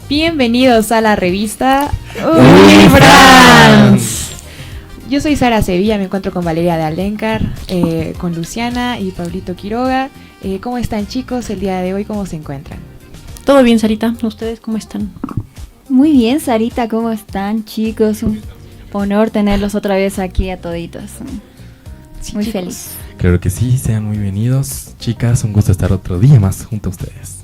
Bienvenidos a la revista Unifrance. Yo soy Sara Sevilla, me encuentro con Valeria de Alencar, con Luciana y Pablito Quiroga. ¿Cómo están, chicos, el día de hoy? ¿Cómo se encuentran? Todo bien, Sarita. ¿Ustedes cómo están? Muy bien, Sarita, ¿cómo están, chicos? Un honor tenerlos otra vez aquí a toditos. Sí, muy chicos. feliz. Claro que sí, sean muy bienvenidos. Chicas, un gusto estar otro día más junto a ustedes.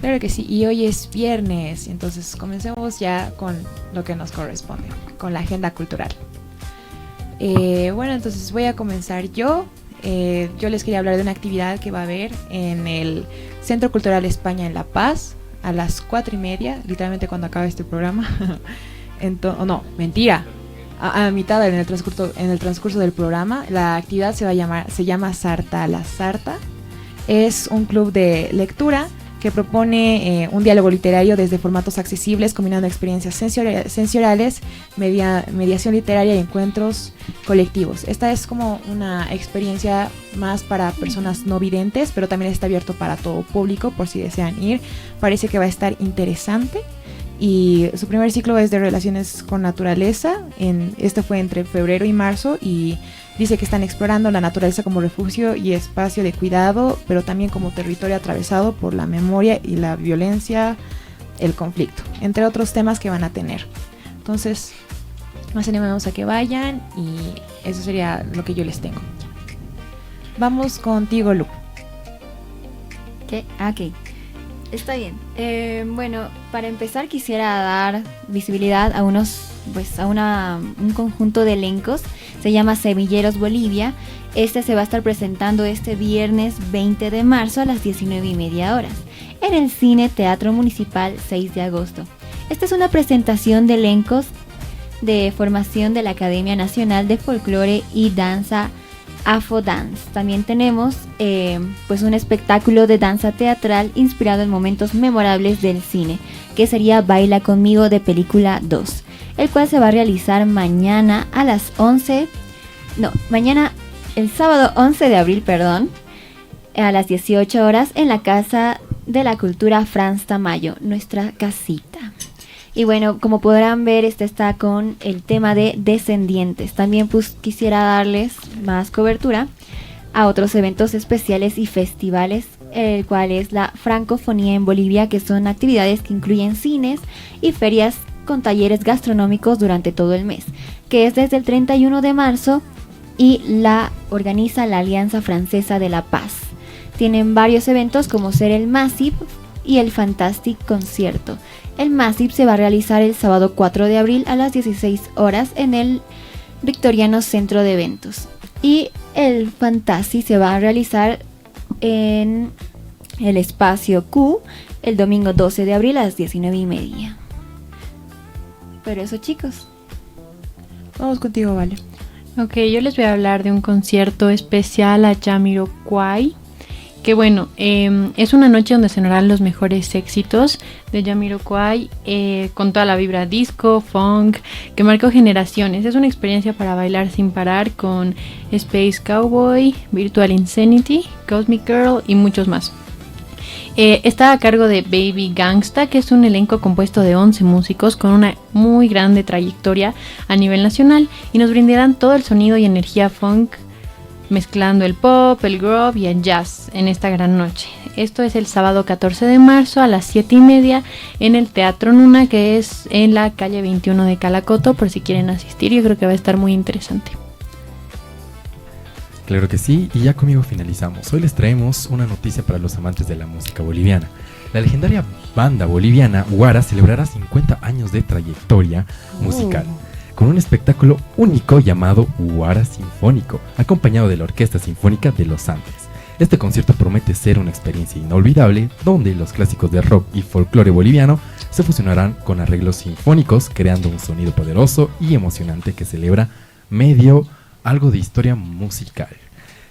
Claro que sí, y hoy es viernes, entonces comencemos ya con lo que nos corresponde, con la agenda cultural. Bueno, entonces voy a comenzar yo. Yo les quería hablar de una actividad que va a haber en el Centro Cultural España en La Paz a las 4:30, literalmente cuando acabe este programa. No, mentira. A mitad en el transcurso del programa. La actividad se llama Sarta a la Sarta. Es un club de lectura que propone un diálogo literario desde formatos accesibles, combinando experiencias sensoriales, mediación literaria y encuentros colectivos. Esta es como una experiencia más para personas no videntes, pero también está abierto para todo público por si desean ir. Parece que va a estar interesante. Y su primer ciclo es de relaciones con naturaleza. Este fue entre febrero y marzo y dice que están explorando la naturaleza como refugio y espacio de cuidado, pero también como territorio atravesado por la memoria y la violencia, el conflicto, entre otros temas que van a tener. Entonces, más animamos a que vayan y eso sería lo que yo les tengo. Vamos contigo, Lu. ¿Qué? Ok. Está bien. Bueno, para empezar quisiera dar visibilidad a un conjunto de elencos. Se llama Semilleros Bolivia. Este se va a estar presentando este viernes 20 de marzo a las 19:30 horas en el Cine Teatro Municipal 6 de agosto. Esta es una presentación de elencos de formación de la Academia Nacional de Folclore y Danza Afodance. También tenemos un espectáculo de danza teatral inspirado en momentos memorables del cine, que sería Baila Conmigo de Película 2, el cual se va a realizar mañana a las 11, el sábado 11 de abril, a las 18 horas en la Casa de la Cultura Franz Tamayo, nuestra casita. Y bueno, como podrán ver, está con el tema de descendientes. También quisiera darles más cobertura a otros eventos especiales y festivales, el cual es la Francofonía en Bolivia, que son actividades que incluyen cines y ferias con talleres gastronómicos durante todo el mes, que es desde el 31 de marzo y la organiza la Alianza Francesa de la Paz. Tienen varios eventos como ser el Massive y el Fantastic Concierto. El Massive se va a realizar el sábado 4 de abril a las 16 horas en el Victoriano Centro de Eventos. Y el Fantastic se va a realizar en el Espacio Q el domingo 12 de abril a las 19:30. Pero eso, chicos. Vamos contigo, Vale. Ok, yo les voy a hablar de un concierto especial a Jamiroquai. Que bueno, es una noche donde sonarán los mejores éxitos de Jamiroquai, con toda la vibra disco, funk, que marcó generaciones. Es una experiencia para bailar sin parar con Space Cowboy, Virtual Insanity, Cosmic Girl y muchos más. Está a cargo de Baby Gangsta, que es un elenco compuesto de 11 músicos con una muy grande trayectoria a nivel nacional y nos brindarán todo el sonido y energía funk, mezclando el pop, el groove y el jazz en esta gran noche. Esto es el sábado 14 de marzo a las 7:30 en el Teatro Nuna, que es en la calle 21 de Calacoto, por si quieren asistir. Yo creo que va a estar muy interesante. Claro que sí, y ya conmigo finalizamos. Hoy les traemos una noticia para los amantes de la música boliviana. La legendaria banda boliviana Guara celebrará 50 años de trayectoria musical, con un espectáculo único llamado Guara Sinfónico, acompañado de la Orquesta Sinfónica de los Andes. Este concierto promete ser una experiencia inolvidable, donde los clásicos de rock y folclore boliviano se fusionarán con arreglos sinfónicos, creando un sonido poderoso y emocionante que celebra algo de historia musical.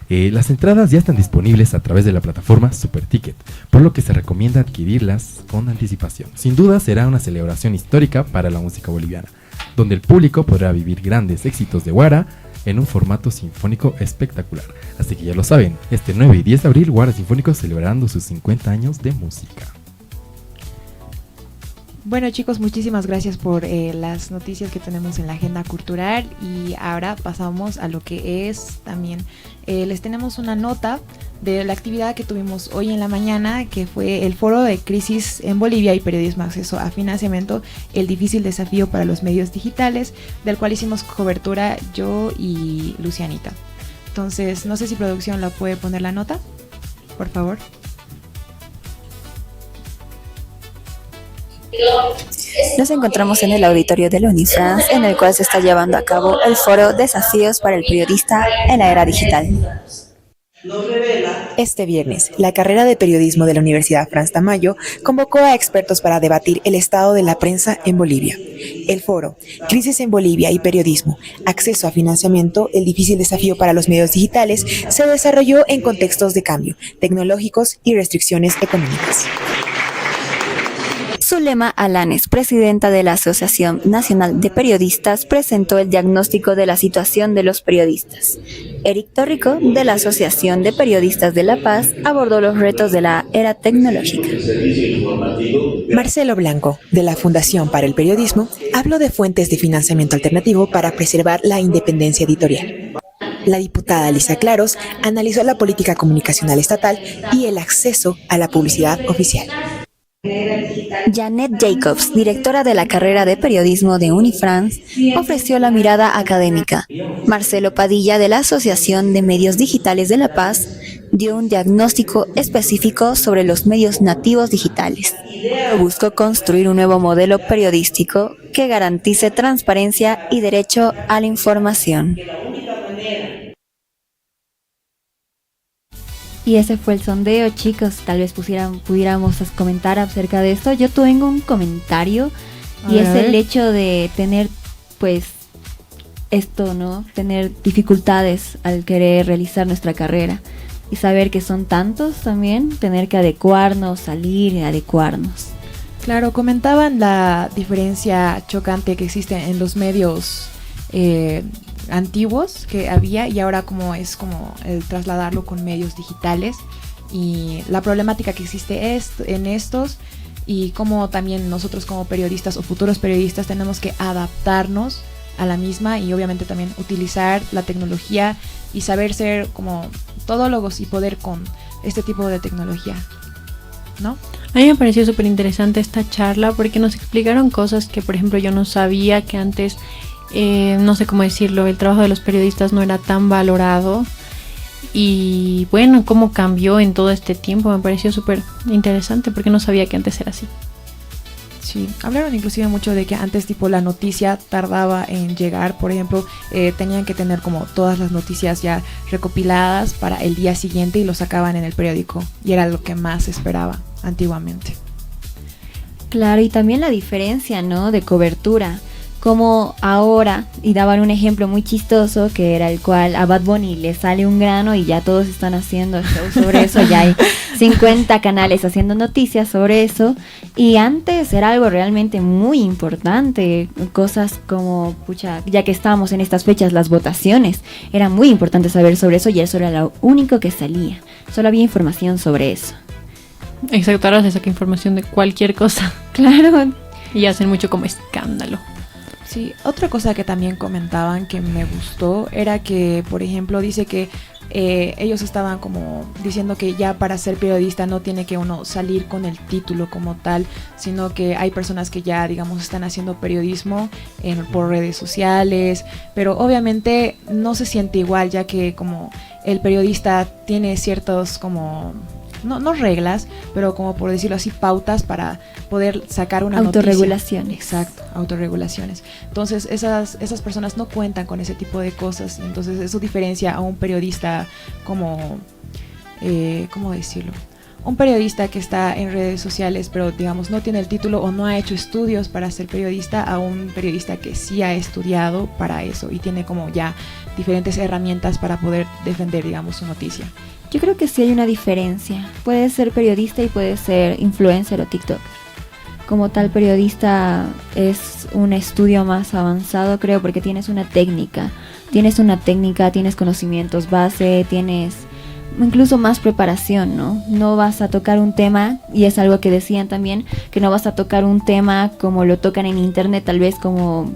Las entradas ya están disponibles a través de la plataforma Superticket, por lo que se recomienda adquirirlas con anticipación. Sin duda será una celebración histórica para la música boliviana, donde el público podrá vivir grandes éxitos de Guara en un formato sinfónico espectacular. Así que ya lo saben, este 9 y 10 de abril Guara Sinfónico celebrando sus 50 años de música. Bueno chicos, muchísimas gracias por las noticias que tenemos en la agenda cultural y ahora pasamos a lo que es también, les tenemos una nota de la actividad que tuvimos hoy en la mañana, que fue el foro de crisis en Bolivia y periodismo acceso a financiamiento, el difícil desafío para los medios digitales, del cual hicimos cobertura yo y Lucianita. Entonces, no sé si producción la puede poner la nota, por favor. Nos encontramos en el auditorio de la Unifrance, en el cual se está llevando a cabo el foro Desafíos para el periodista en la era digital. Este viernes, la carrera de periodismo de la Universidad Franz Tamayo convocó a expertos para debatir el estado de la prensa en Bolivia. El foro, Crisis en Bolivia y Periodismo, Acceso a Financiamiento, el difícil desafío para los medios digitales, se desarrolló en contextos de cambio, tecnológicos y restricciones económicas. Zulema Alanes, presidenta de la Asociación Nacional de Periodistas, presentó el diagnóstico de la situación de los periodistas. Eric Torrico, de la Asociación de Periodistas de La Paz, abordó los retos de la era tecnológica. Marcelo Blanco, de la Fundación para el Periodismo, habló de fuentes de financiamiento alternativo para preservar la independencia editorial. La diputada Lisa Claros analizó la política comunicacional estatal y el acceso a la publicidad oficial. Janet Jacobs, directora de la carrera de periodismo de Unifrance, ofreció la mirada académica. Marcelo Padilla, de la Asociación de Medios Digitales de La Paz, dio un diagnóstico específico sobre los medios nativos digitales. Buscó construir un nuevo modelo periodístico que garantice transparencia y derecho a la información. Y ese fue el sondeo, chicos. Tal vez pudiéramos comentar acerca de esto. Yo tengo un comentario y es el hecho de tener, pues, esto, ¿no? Tener dificultades al querer realizar nuestra carrera y saber que son tantos también, tener que adecuarnos, salir y adecuarnos. Claro, comentaban la diferencia chocante que existe en los medios antiguos que había y ahora como es como el trasladarlo con medios digitales y la problemática que existe en estos y cómo también nosotros como periodistas o futuros periodistas tenemos que adaptarnos a la misma y obviamente también utilizar la tecnología y saber ser como todólogos y poder con este tipo de tecnología, ¿no? A mí me pareció súper interesante esta charla porque nos explicaron cosas que, por ejemplo, yo no sabía, que antes, no sé cómo decirlo, el trabajo de los periodistas no era tan valorado. Y bueno, cómo cambió en todo este tiempo, me pareció súper interesante porque no sabía que antes era así. Sí, hablaron inclusive mucho de que antes tipo la noticia tardaba en llegar, por ejemplo, tenían que tener como todas las noticias ya recopiladas para el día siguiente y lo sacaban en el periódico y era lo que más se esperaba antiguamente. Claro, y también la diferencia, ¿no?, de cobertura. Como ahora, y daban un ejemplo muy chistoso, que era el cual a Bad Bunny le sale un grano y ya todos están haciendo show sobre eso, ya hay 50 canales haciendo noticias sobre eso, y antes era algo realmente muy importante, cosas como, ya que estábamos en estas fechas, las votaciones, era muy importante saber sobre eso y eso era lo único que salía, solo había información sobre eso. Exacto, ahora se saca información de cualquier cosa. Claro. Y hacen mucho como escándalo. Sí, otra cosa que también comentaban que me gustó era que, por ejemplo, dice que ellos estaban como diciendo que ya para ser periodista no tiene que uno salir con el título como tal, sino que hay personas que ya, digamos, están haciendo periodismo por redes sociales, pero obviamente no se siente igual, ya que como el periodista tiene ciertos como... No reglas, pero como por decirlo así, pautas para poder sacar una autorregulaciones. Noticia. Exacto, autorregulaciones. Entonces esas personas no cuentan con ese tipo de cosas, entonces eso diferencia a un periodista como, ¿cómo decirlo? Un periodista que está en redes sociales, pero digamos no tiene el título o no ha hecho estudios para ser periodista, a un periodista que sí ha estudiado para eso y tiene como ya diferentes herramientas para poder defender, digamos, su noticia. Yo creo que sí hay una diferencia. Puedes ser periodista y puedes ser influencer o TikToker. Como tal, periodista es un estudio más avanzado, creo, porque tienes una técnica. Tienes conocimientos base, tienes incluso más preparación, ¿no? No vas a tocar un tema, y es algo que decían también, que no vas a tocar un tema como lo tocan en internet, tal vez como...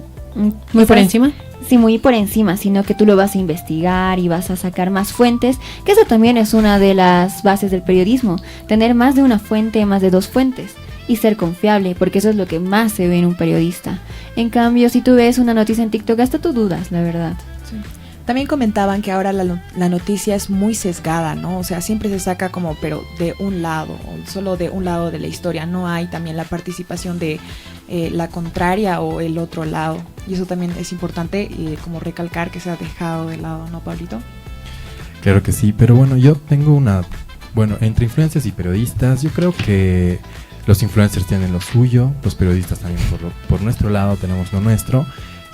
¿Muy por encima? Sí, muy por encima, sino que tú lo vas a investigar y vas a sacar más fuentes, que eso también es una de las bases del periodismo, tener más de una fuente, más de 2 fuentes, y ser confiable, porque eso es lo que más se ve en un periodista. En cambio, si tú ves una noticia en TikTok, hasta tú dudas, la verdad. Sí. También comentaban que ahora la noticia es muy sesgada, ¿no? O sea, siempre se saca como, pero de un lado, o solo de un lado de la historia. No hay también la participación de la contraria o el otro lado. Y eso también es importante, como recalcar que se ha dejado de lado, ¿no, Pablito? Claro que sí, pero bueno, yo tengo una... Bueno, entre influencers y periodistas, yo creo que los influencers tienen lo suyo, los periodistas también por nuestro lado tenemos lo nuestro.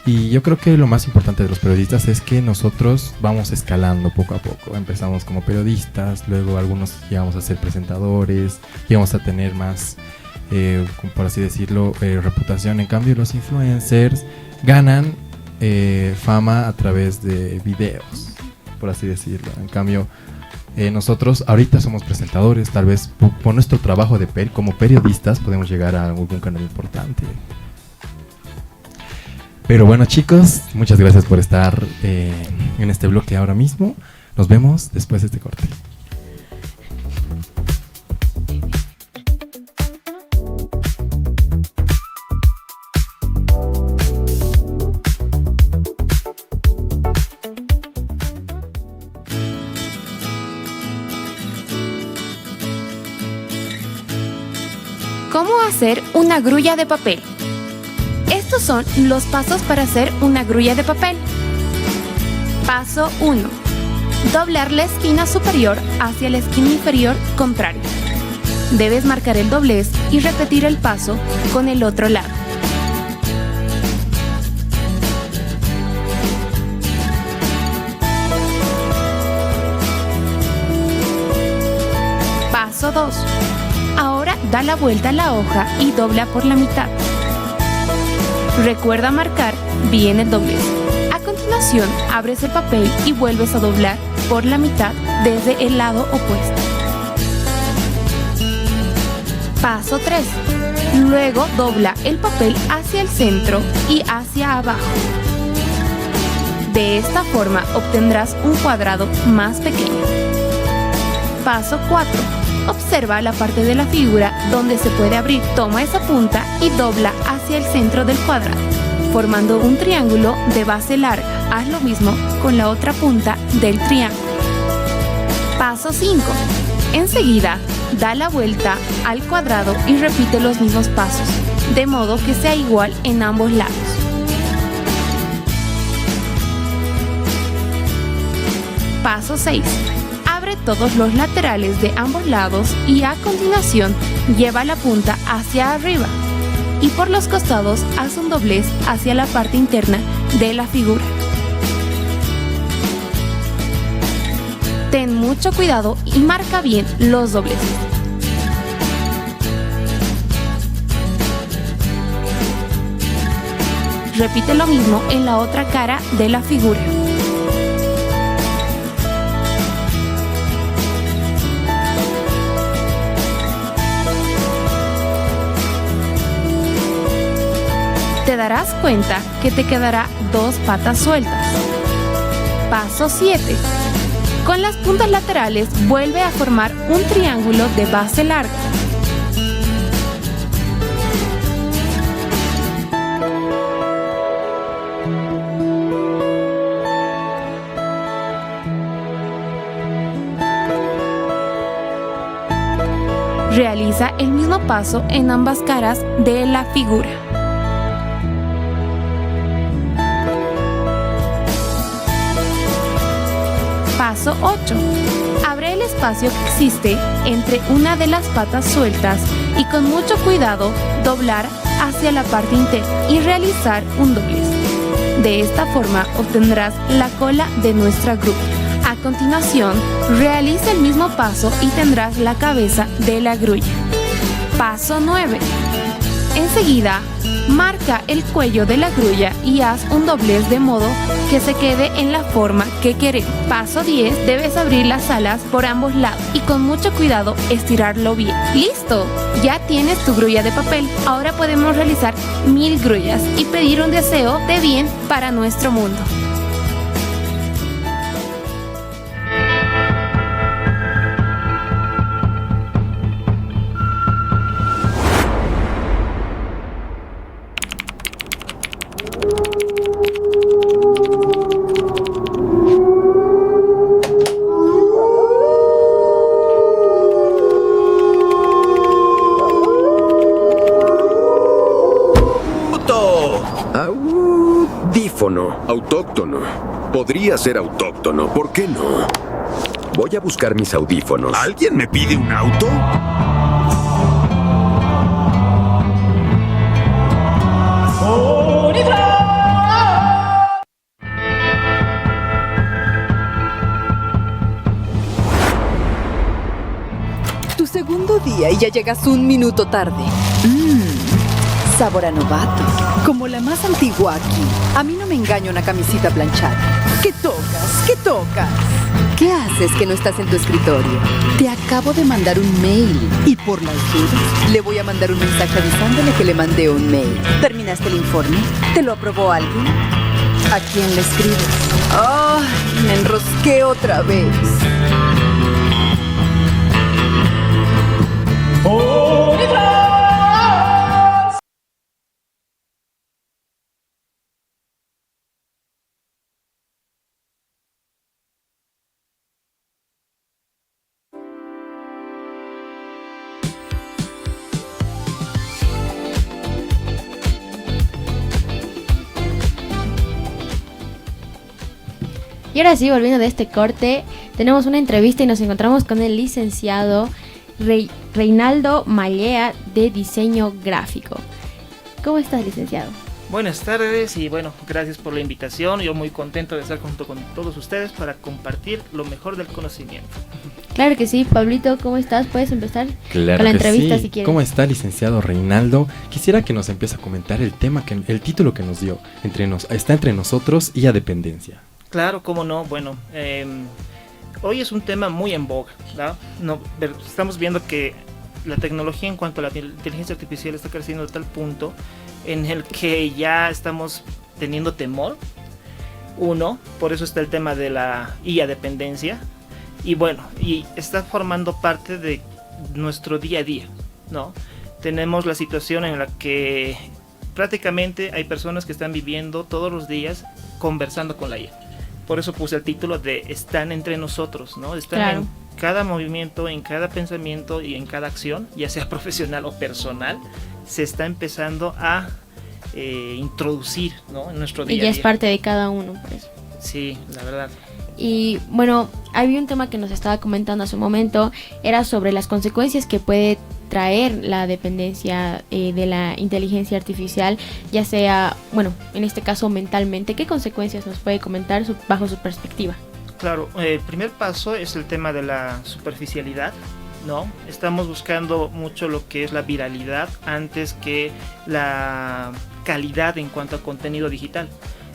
Y yo creo que lo más importante de los periodistas es que nosotros vamos escalando poco a poco. Empezamos como periodistas, luego algunos llegamos a ser presentadores, llegamos a tener más, por así decirlo, reputación. En cambio, los influencers ganan fama a través de videos, por así decirlo. En cambio, nosotros ahorita somos presentadores, tal vez por nuestro trabajo como periodistas podemos llegar a algún canal importante. Pero bueno, chicos, muchas gracias por estar en este bloque ahora mismo. Nos vemos después de este corte. ¿Cómo hacer una grulla de papel? Estos son los pasos para hacer una grulla de papel. Paso 1. Doblar la esquina superior hacia la esquina inferior contraria. Debes marcar el doblez y repetir el paso con el otro lado. Paso 2. Ahora da la vuelta a la hoja y dobla por la mitad. Recuerda marcar bien el doblez. A continuación, abres el papel y vuelves a doblar por la mitad desde el lado opuesto. Paso 3. Luego dobla el papel hacia el centro y hacia abajo. De esta forma obtendrás un cuadrado más pequeño. Paso 4. Observa la parte de la figura donde se puede abrir. Toma esa punta y dobla hacia el centro del cuadrado, formando un triángulo de base larga. Haz lo mismo con la otra punta del triángulo. Paso 5. Enseguida, da la vuelta al cuadrado y repite los mismos pasos, de modo que sea igual en ambos lados. Paso 6. Abre todos los laterales de ambos lados y a continuación lleva la punta hacia arriba y por los costados haz un doblez hacia la parte interna de la figura. Ten mucho cuidado y marca bien los dobleces. Repite lo mismo en la otra cara de la figura. Te darás cuenta que te quedará 2 patas sueltas. Paso 7. Con las puntas laterales vuelve a formar un triángulo de base larga. Realiza el mismo paso en ambas caras de la figura. Paso 8. Abre el espacio que existe entre una de las patas sueltas y con mucho cuidado doblar hacia la parte interna y realizar un doblez. De esta forma obtendrás la cola de nuestra grulla. A continuación, realiza el mismo paso y tendrás la cabeza de la grulla. Paso 9. Enseguida, marca el cuello de la grulla y haz un doblez de modo que se quede en la forma que queremos. Paso 10, debes abrir las alas por ambos lados y con mucho cuidado estirarlo bien. ¡Listo! Ya tienes tu grulla de papel. Ahora podemos realizar 1000 grullas y pedir un deseo de bien para nuestro mundo. Autóctono. Podría ser autóctono, ¿por qué no? Voy a buscar mis audífonos. ¿Alguien me pide un auto? Tu segundo día y ya llegas un minuto tarde. Sabor a novato. Como la más antigua aquí. A mí no me engaña una camisita planchada. ¿Qué tocas? ¿Qué tocas? ¿Qué haces que no estás en tu escritorio? Te acabo de mandar un mail. Y por las dudas, le voy a mandar un mensaje avisándole que le mandé un mail. ¿Terminaste el informe? ¿Te lo aprobó alguien? ¿A quién le escribes? ¡Ay! Me enrosqué otra vez. Y ahora sí, volviendo de este corte, tenemos una entrevista y nos encontramos con el licenciado Reinaldo Mallea de Diseño Gráfico. ¿Cómo estás, licenciado? Buenas tardes y bueno, gracias por la invitación. Yo muy contento de estar junto con todos ustedes para compartir lo mejor del conocimiento. Claro que sí, Pablito, ¿cómo estás? Puedes empezar con la entrevista si quieres. ¿Cómo está, licenciado Reinaldo? Quisiera que nos empiece a comentar el tema, el título que nos dio, está entre nosotros y a dependencia. Claro, cómo no. Bueno, hoy es un tema muy en boga, ¿no? Estamos viendo que la tecnología en cuanto a la inteligencia artificial está creciendo a tal punto en el que ya estamos teniendo temor. Por eso está el tema de la IA dependencia. Y bueno, y está formando parte de nuestro día a día, ¿no? Tenemos la situación en la que prácticamente hay personas que están viviendo todos los días conversando con la IA. Por eso puse el título de Están entre nosotros, ¿no? Están en cada movimiento, en cada pensamiento y en cada acción, ya sea profesional o personal, se está empezando a introducir, ¿no? En nuestro día a día. Y ya es parte de cada uno, por eso. Sí, la verdad. Y bueno, había un tema que nos estaba comentando hace un momento, era sobre las consecuencias que puede traer la dependencia de la inteligencia artificial, ya sea, bueno, en este caso mentalmente. ¿Qué consecuencias nos puede comentar bajo su perspectiva? Claro, el primer paso es el tema de la superficialidad, ¿no? Estamos buscando mucho lo que es la viralidad antes que la calidad en cuanto a contenido digital.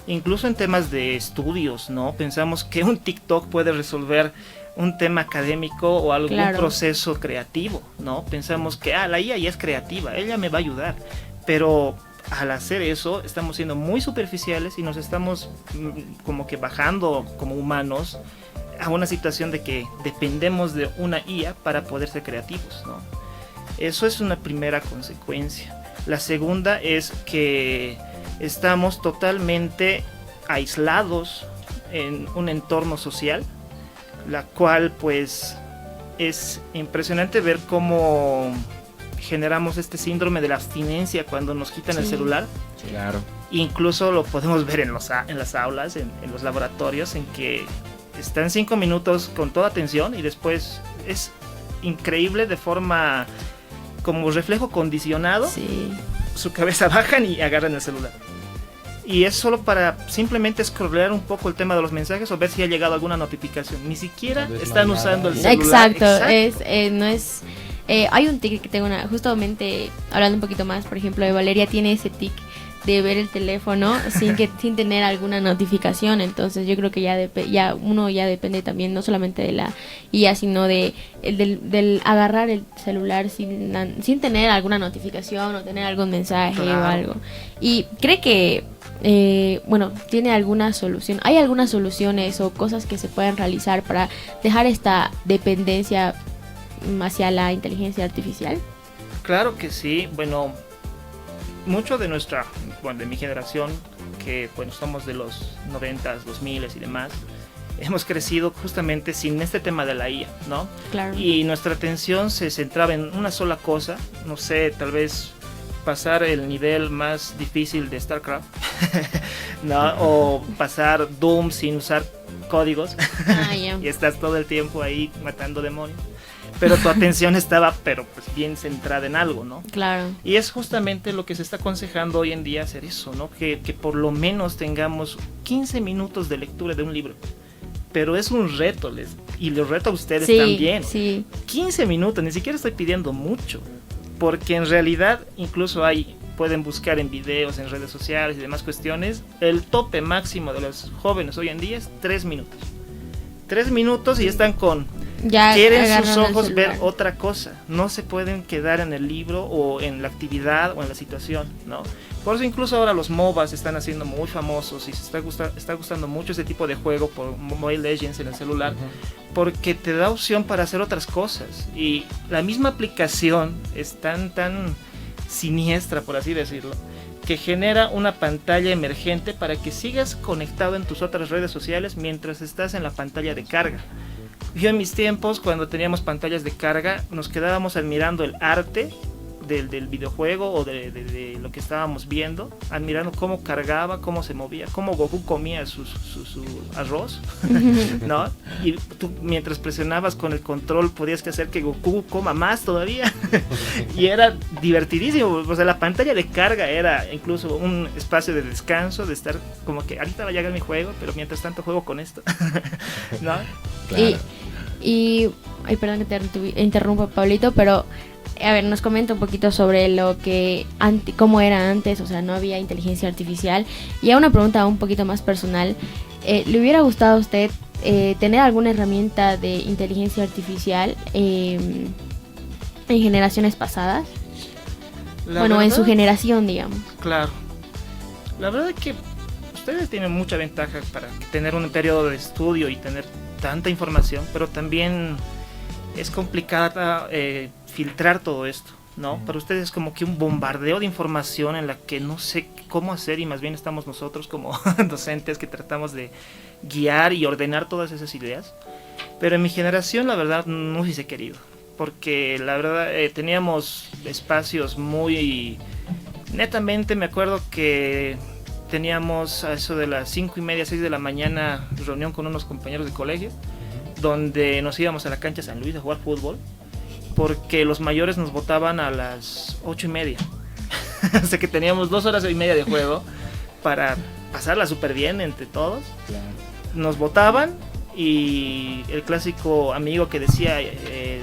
Incluso en temas de estudios, ¿no? Pensamos que un TikTok puede resolver un tema académico o algún proceso creativo, ¿no? Pensamos que la IA ya es creativa, ella me va a ayudar, pero al hacer eso estamos siendo muy superficiales y nos estamos como que bajando como humanos a una situación de que dependemos de una IA para poder ser creativos, ¿no? Eso es una primera consecuencia. La segunda es que estamos totalmente aislados en un entorno social, la cual pues es impresionante ver cómo generamos este síndrome de la abstinencia cuando nos quitan el celular. Claro. Incluso lo podemos ver en las aulas, en los laboratorios, en que están 5 minutos con toda atención y después es increíble de forma como reflejo condicionado. Sí. Su cabeza bajan y agarran el celular. Y es solo para simplemente scrollear un poco el tema de los mensajes o ver si ha llegado alguna notificación. Ni siquiera están usando el celular. Exacto. Hay un tic que tengo justamente hablando un poquito más, por ejemplo, de Valeria tiene ese tic de ver el teléfono sin tener alguna notificación. Entonces yo creo que ya uno ya depende también no solamente de la IA, sino del agarrar el celular sin tener alguna notificación o tener algún mensaje o algo. Y cree que tiene alguna solución. ¿Hay algunas soluciones o cosas que se pueden realizar para dejar esta dependencia hacia la inteligencia artificial? Claro que sí. Bueno, mucho de de mi generación, que somos de los 90s, 2000s y demás, hemos crecido justamente sin este tema de la IA, ¿no? Claro. Y nuestra atención se centraba en una sola cosa, no sé, tal vez pasar el nivel más difícil de StarCraft, ¿no? O pasar Doom sin usar códigos, y estás todo el tiempo ahí matando demonios. Pero tu atención estaba, bien centrada en algo, ¿no? Claro. Y es justamente lo que se está aconsejando hoy en día, hacer eso, ¿no? Que por lo menos tengamos 15 minutos de lectura de un libro. Pero es un reto, y los reto a ustedes también. Sí. 15 minutos, ni siquiera estoy pidiendo mucho. Porque en realidad, incluso pueden buscar en videos, en redes sociales y demás cuestiones, el tope máximo de los jóvenes hoy en día es 3 minutos. 3 minutos y están quieren sus ojos ver otra cosa, no se pueden quedar en el libro o en la actividad o en la situación, ¿no? Por eso incluso ahora los MOBAs están haciendo muy famosos y se está gustando mucho este tipo de juego por Mobile Legends en el celular, porque te da opción para hacer otras cosas, y la misma aplicación es tan siniestra, por así decirlo, que genera una pantalla emergente para que sigas conectado en tus otras redes sociales mientras estás en la pantalla de carga. Yo en mis tiempos, cuando teníamos pantallas de carga, nos quedábamos admirando el arte del videojuego o de lo que estábamos viendo, admirando cómo cargaba, cómo se movía, cómo Goku comía su arroz, ¿no? Y tú mientras presionabas con el control podías hacer que Goku coma más todavía. Y era divertidísimo. O sea, la pantalla de carga era incluso un espacio de descanso, de estar como que ahorita va a llegar mi juego, pero mientras tanto juego con esto, ¿no? Claro. Ay, perdón que te interrumpa, Pablito, pero a ver, nos comenta un poquito sobre cómo era antes, o sea, no había inteligencia artificial. Y a una pregunta un poquito más personal, ¿le hubiera gustado a usted tener alguna herramienta de inteligencia artificial en generaciones pasadas? En su generación, digamos. Claro. La verdad es que ustedes tienen mucha ventaja para tener un periodo de estudio y tener tanta información, pero también es complicada filtrar todo esto, ¿no? Para ustedes es como que un bombardeo de información en la que no sé cómo hacer, y más bien estamos nosotros como docentes que tratamos de guiar y ordenar todas esas ideas. Pero en mi generación la verdad no hubiese querido, porque la verdad teníamos espacios muy... Netamente me acuerdo que teníamos a eso de las 5:30, 6 de la mañana reunión con unos compañeros de colegio, donde nos íbamos a la cancha San Luis a jugar fútbol, porque los mayores nos votaban a las 8:30. O sea que teníamos 2 horas y media de juego para pasarla súper bien entre todos. Claro. Nos votaban y el clásico amigo que decía,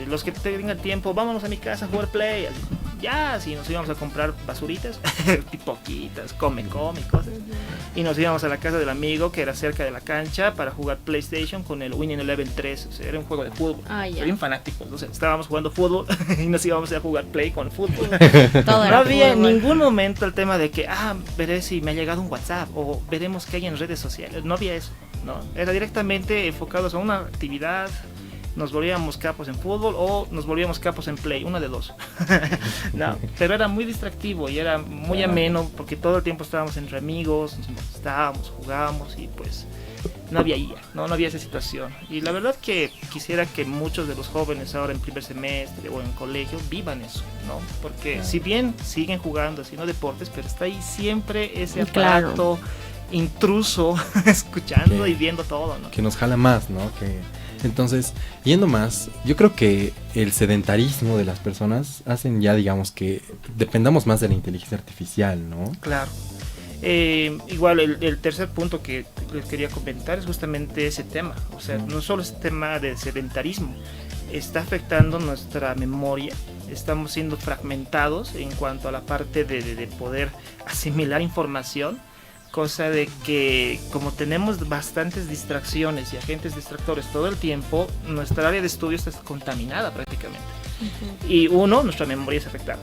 los que tengan tiempo, vámonos a mi casa a jugar Play. Ya, si nos íbamos a comprar basuritas, pipoquitas, come y cosas. Y nos íbamos a la casa del amigo que era cerca de la cancha para jugar PlayStation con el Winning Eleven 3. O sea, era un juego de fútbol. Bien fanáticos. O sea, estábamos jugando fútbol y nos íbamos a jugar Play con fútbol. No había en ningún momento el tema de que, veré si me ha llegado un WhatsApp o veremos qué hay en redes sociales. No había eso, ¿no? Era directamente enfocados a una actividad. Nos volvíamos capos en fútbol o nos volvíamos capos en Play, una de dos. No, pero era muy distractivo y era muy ameno porque todo el tiempo estábamos entre amigos, nos molestábamos, jugábamos y pues no había IA, no había esa situación. Y la verdad que quisiera que muchos de los jóvenes ahora en primer semestre o en colegio vivan eso, ¿no? Porque si bien siguen jugando, haciendo deportes, pero está ahí siempre ese aparato intruso escuchando y viendo todo, ¿no? Que nos jala más, ¿no? Entonces, yendo más, yo creo que el sedentarismo de las personas hacen ya, digamos, que dependamos más de la inteligencia artificial, ¿no? Claro. Igual el tercer punto que les quería comentar es justamente ese tema. O sea, no solo ese tema de sedentarismo, está afectando nuestra memoria, estamos siendo fragmentados en cuanto a la parte de poder asimilar información, cosa de que como tenemos bastantes distracciones y agentes distractores todo el tiempo, nuestra área de estudio está contaminada prácticamente. Y nuestra memoria es afectada.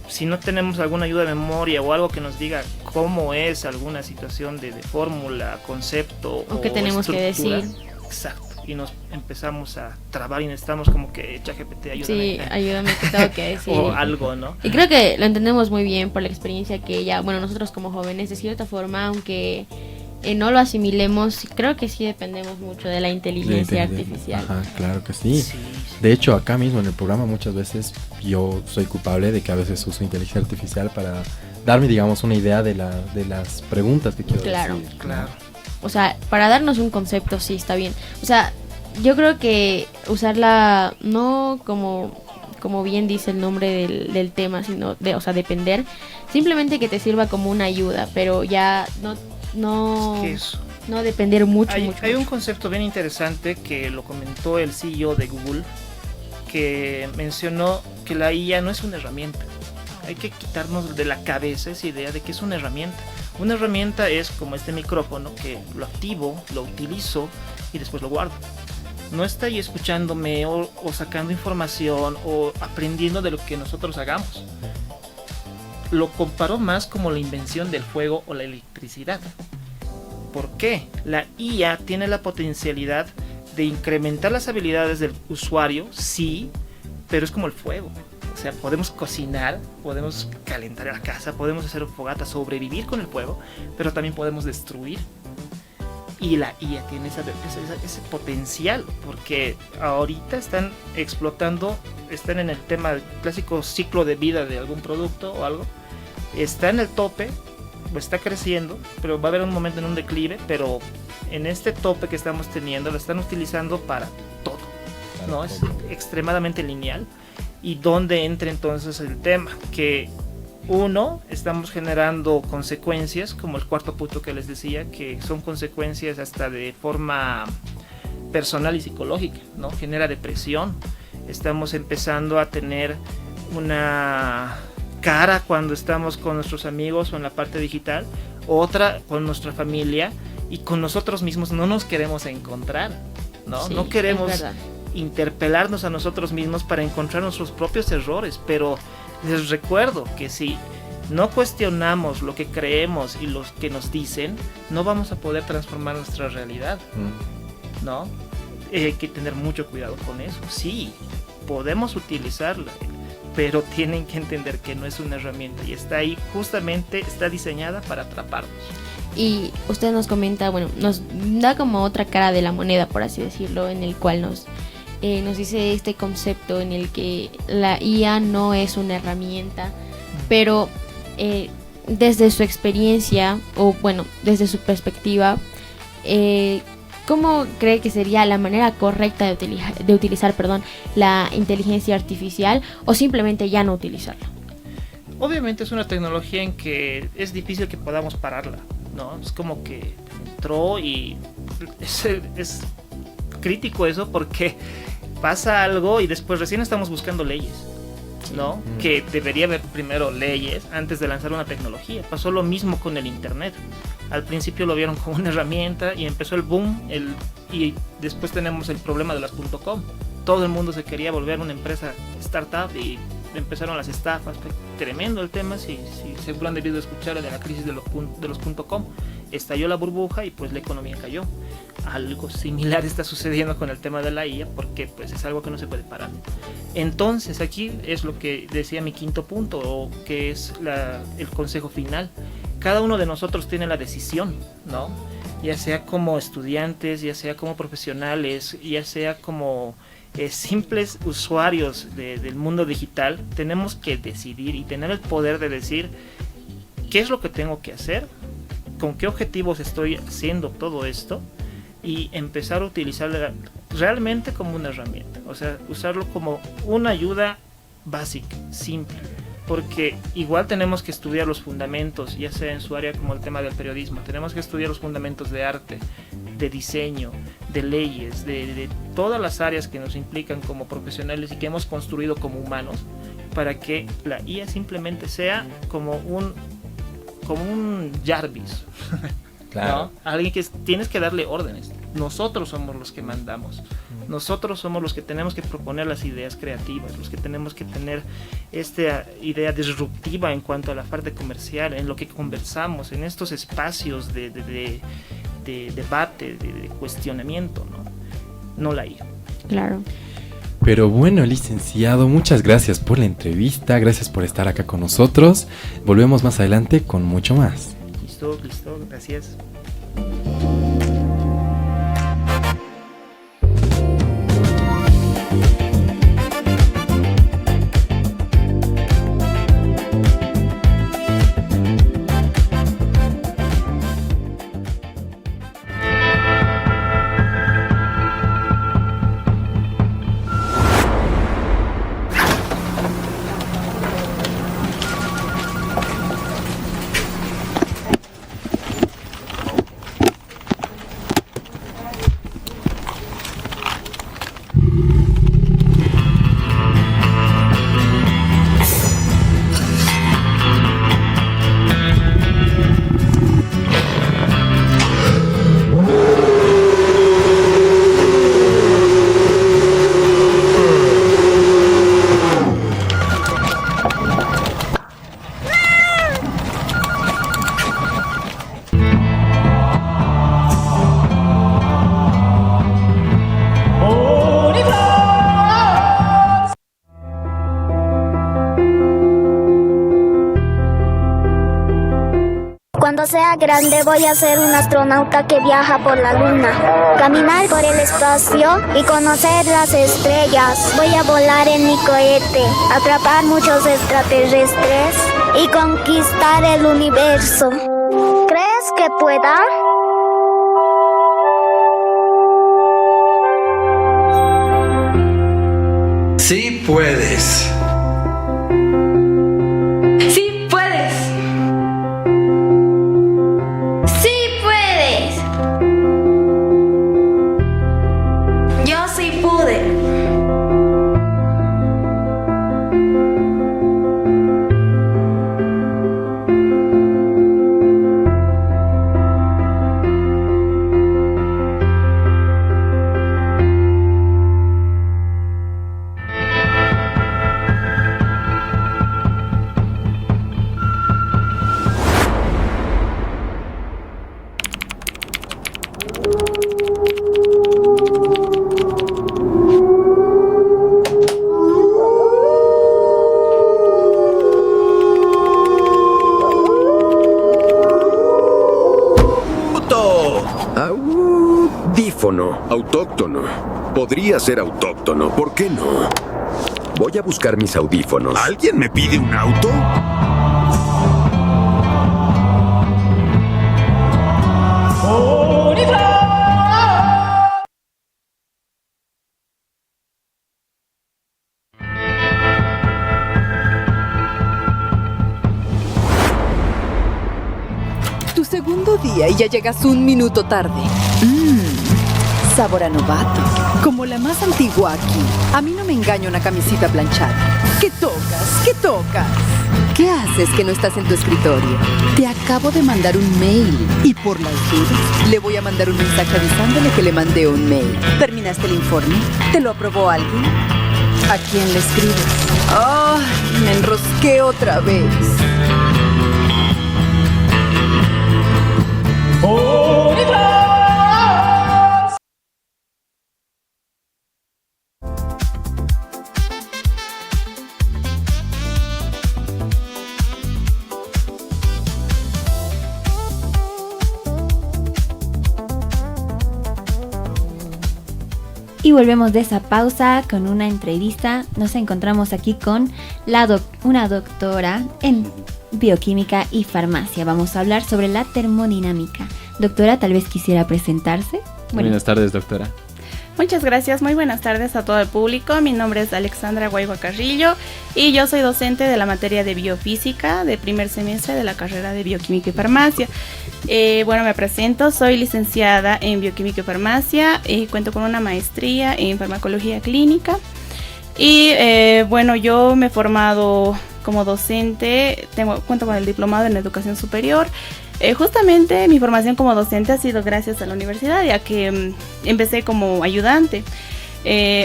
Si no tenemos alguna ayuda de memoria o algo que nos diga cómo es alguna situación de fórmula, concepto o que tenemos que decir. Exacto. Y nos empezamos a trabar y necesitamos como que ChatGPT, ayúdame. Sí, ayúdame, que tengo que decir. O algo, ¿no? Y creo que lo entendemos muy bien por la experiencia que ya, bueno, nosotros como jóvenes, de cierta forma, aunque no lo asimilemos, creo que sí dependemos mucho de la inteligencia artificial. Ajá, claro que sí. De hecho, acá mismo en el programa muchas veces yo soy culpable de que a veces uso inteligencia artificial para darme, digamos, una idea de las preguntas que quiero decir. Claro. O sea, para darnos un concepto sí está bien. O sea, yo creo que usarla no como bien dice el nombre del tema, sino o sea, depender, simplemente que te sirva como una ayuda, pero ya no depender mucho. Hay un concepto bien interesante que lo comentó el CEO de Google, que mencionó que la IA no es una herramienta. Hay que quitarnos de la cabeza esa idea de que es una herramienta. Una herramienta es como este micrófono que lo activo, lo utilizo y después lo guardo. No está ahí escuchándome o sacando información o aprendiendo de lo que nosotros hagamos. Lo comparó más como la invención del fuego o la electricidad. ¿Por qué? La IA tiene la potencialidad de incrementar las habilidades del usuario, sí, pero es como el fuego. O sea, podemos cocinar, podemos calentar la casa, podemos hacer fogata, sobrevivir con el fuego, pero también podemos destruir. Y la IA tiene ese potencial, porque ahorita están explotando, están en el tema del clásico ciclo de vida de algún producto o algo, está en el tope, está creciendo, pero va a haber un momento en un declive, pero en este tope que estamos teniendo lo están utilizando para todo, ¿no? Es extremadamente lineal. Y dónde entra entonces el tema, que estamos generando consecuencias, como el cuarto punto que les decía, que son consecuencias hasta de forma personal y psicológica, ¿no? Genera depresión, estamos empezando a tener una cara cuando estamos con nuestros amigos o en la parte digital, otra con nuestra familia, y con nosotros mismos no nos queremos encontrar, ¿no? Sí, no queremos interpelarnos a nosotros mismos para encontrar nuestros propios errores, pero les recuerdo que si no cuestionamos lo que creemos y los que nos dicen, no vamos a poder transformar nuestra realidad, ¿no? Hay que tener mucho cuidado con eso. Sí, podemos utilizarla, pero tienen que entender que no es una herramienta y está ahí, justamente está diseñada para atraparnos. Y usted nos comenta, bueno, nos da como otra cara de la moneda, por así decirlo, en el cual nos dice este concepto en el que la IA no es una herramienta, pero desde su experiencia, o bueno, desde su perspectiva, ¿cómo cree que sería la manera correcta de utilizar la inteligencia artificial, o simplemente ya no utilizarla? Obviamente es una tecnología en que es difícil que podamos pararla, ¿no? Es como que entró y es crítico eso, porque pasa algo y después recién estamos buscando leyes, ¿no? Que debería haber primero leyes antes de lanzar una tecnología. Pasó lo mismo con el internet. Al principio lo vieron como una herramienta y empezó el boom, y después tenemos el problema de las .com. Todo el mundo se quería volver una empresa startup y empezaron las estafas. Tremendo el tema, si seguro han debido escuchar de la crisis de los .com. Estalló la burbuja y pues la economía cayó. Algo similar está sucediendo con el tema de la IA, porque pues es algo que no se puede parar. Entonces aquí es lo que decía mi quinto punto, o que es el consejo final. Cada uno de nosotros tiene la decisión, ¿no? Ya sea como estudiantes, ya sea como profesionales, ya sea como simples usuarios del mundo digital, tenemos que decidir y tener el poder de decir qué es lo que tengo que hacer, con qué objetivos estoy haciendo todo esto, y empezar a utilizarla realmente como una herramienta, o sea, usarlo como una ayuda básica, simple, porque igual tenemos que estudiar los fundamentos, ya sea en su área como el tema del periodismo, tenemos que estudiar los fundamentos de arte, de diseño, de leyes, de todas las áreas que nos implican como profesionales y que hemos construido como humanos, para que la IA simplemente sea como un Jarvis. Claro. ¿No? Alguien que tienes que darle órdenes. Nosotros somos los que mandamos. Nosotros somos los que tenemos que proponer las ideas creativas, los que tenemos que tener esta idea disruptiva en cuanto a la parte comercial, en lo que conversamos, en estos espacios de debate, de cuestionamiento, no la IA. Claro. Pero bueno, licenciado, muchas gracias por la entrevista, gracias por estar acá con nosotros. Volvemos más adelante con mucho más. Listo, gracias. Cuando sea grande voy a ser un astronauta que viaja por la luna, caminar por el espacio y conocer las estrellas. Voy a volar en mi cohete, atrapar muchos extraterrestres y conquistar el universo. ¿Crees que pueda? Sí puedes. ¡Sí puedes! ¡Sí puedes! Yo sí pude. Autóctono. Podría ser autóctono, ¿por qué no? Voy a buscar mis audífonos. ¿Alguien me pide un auto? Tu segundo día y ya llegas un minuto tarde. Sabor a novato. Como la más antigua aquí. A mí no me engaña una camisita planchada. ¿Qué tocas? ¿Qué tocas? ¿Qué haces que no estás en tu escritorio? Te acabo de mandar un mail. Y por las dudas, le voy a mandar un mensaje avisándole que le mandé un mail. ¿Terminaste el informe? ¿Te lo aprobó alguien? ¿A quién le escribes? ¡Ay! Me enrosqué otra vez. Y volvemos de esa pausa con una entrevista. Nos encontramos aquí con una doctora en bioquímica y farmacia. Vamos a hablar sobre la termodinámica. Doctora, tal vez quisiera presentarse. Buenas tardes, doctora. Muchas gracias, muy buenas tardes a todo el público. Mi nombre es Alexandra Guaigua Carrillo y yo soy docente de la materia de biofísica de primer semestre de la carrera de bioquímica y farmacia. Me presento, soy licenciada en bioquímica y farmacia, cuento con una maestría en farmacología clínica. Y bueno, yo me he formado como docente, cuento con el diplomado en educación superior. Justamente mi formación como docente ha sido gracias a la universidad, ya que empecé como ayudante.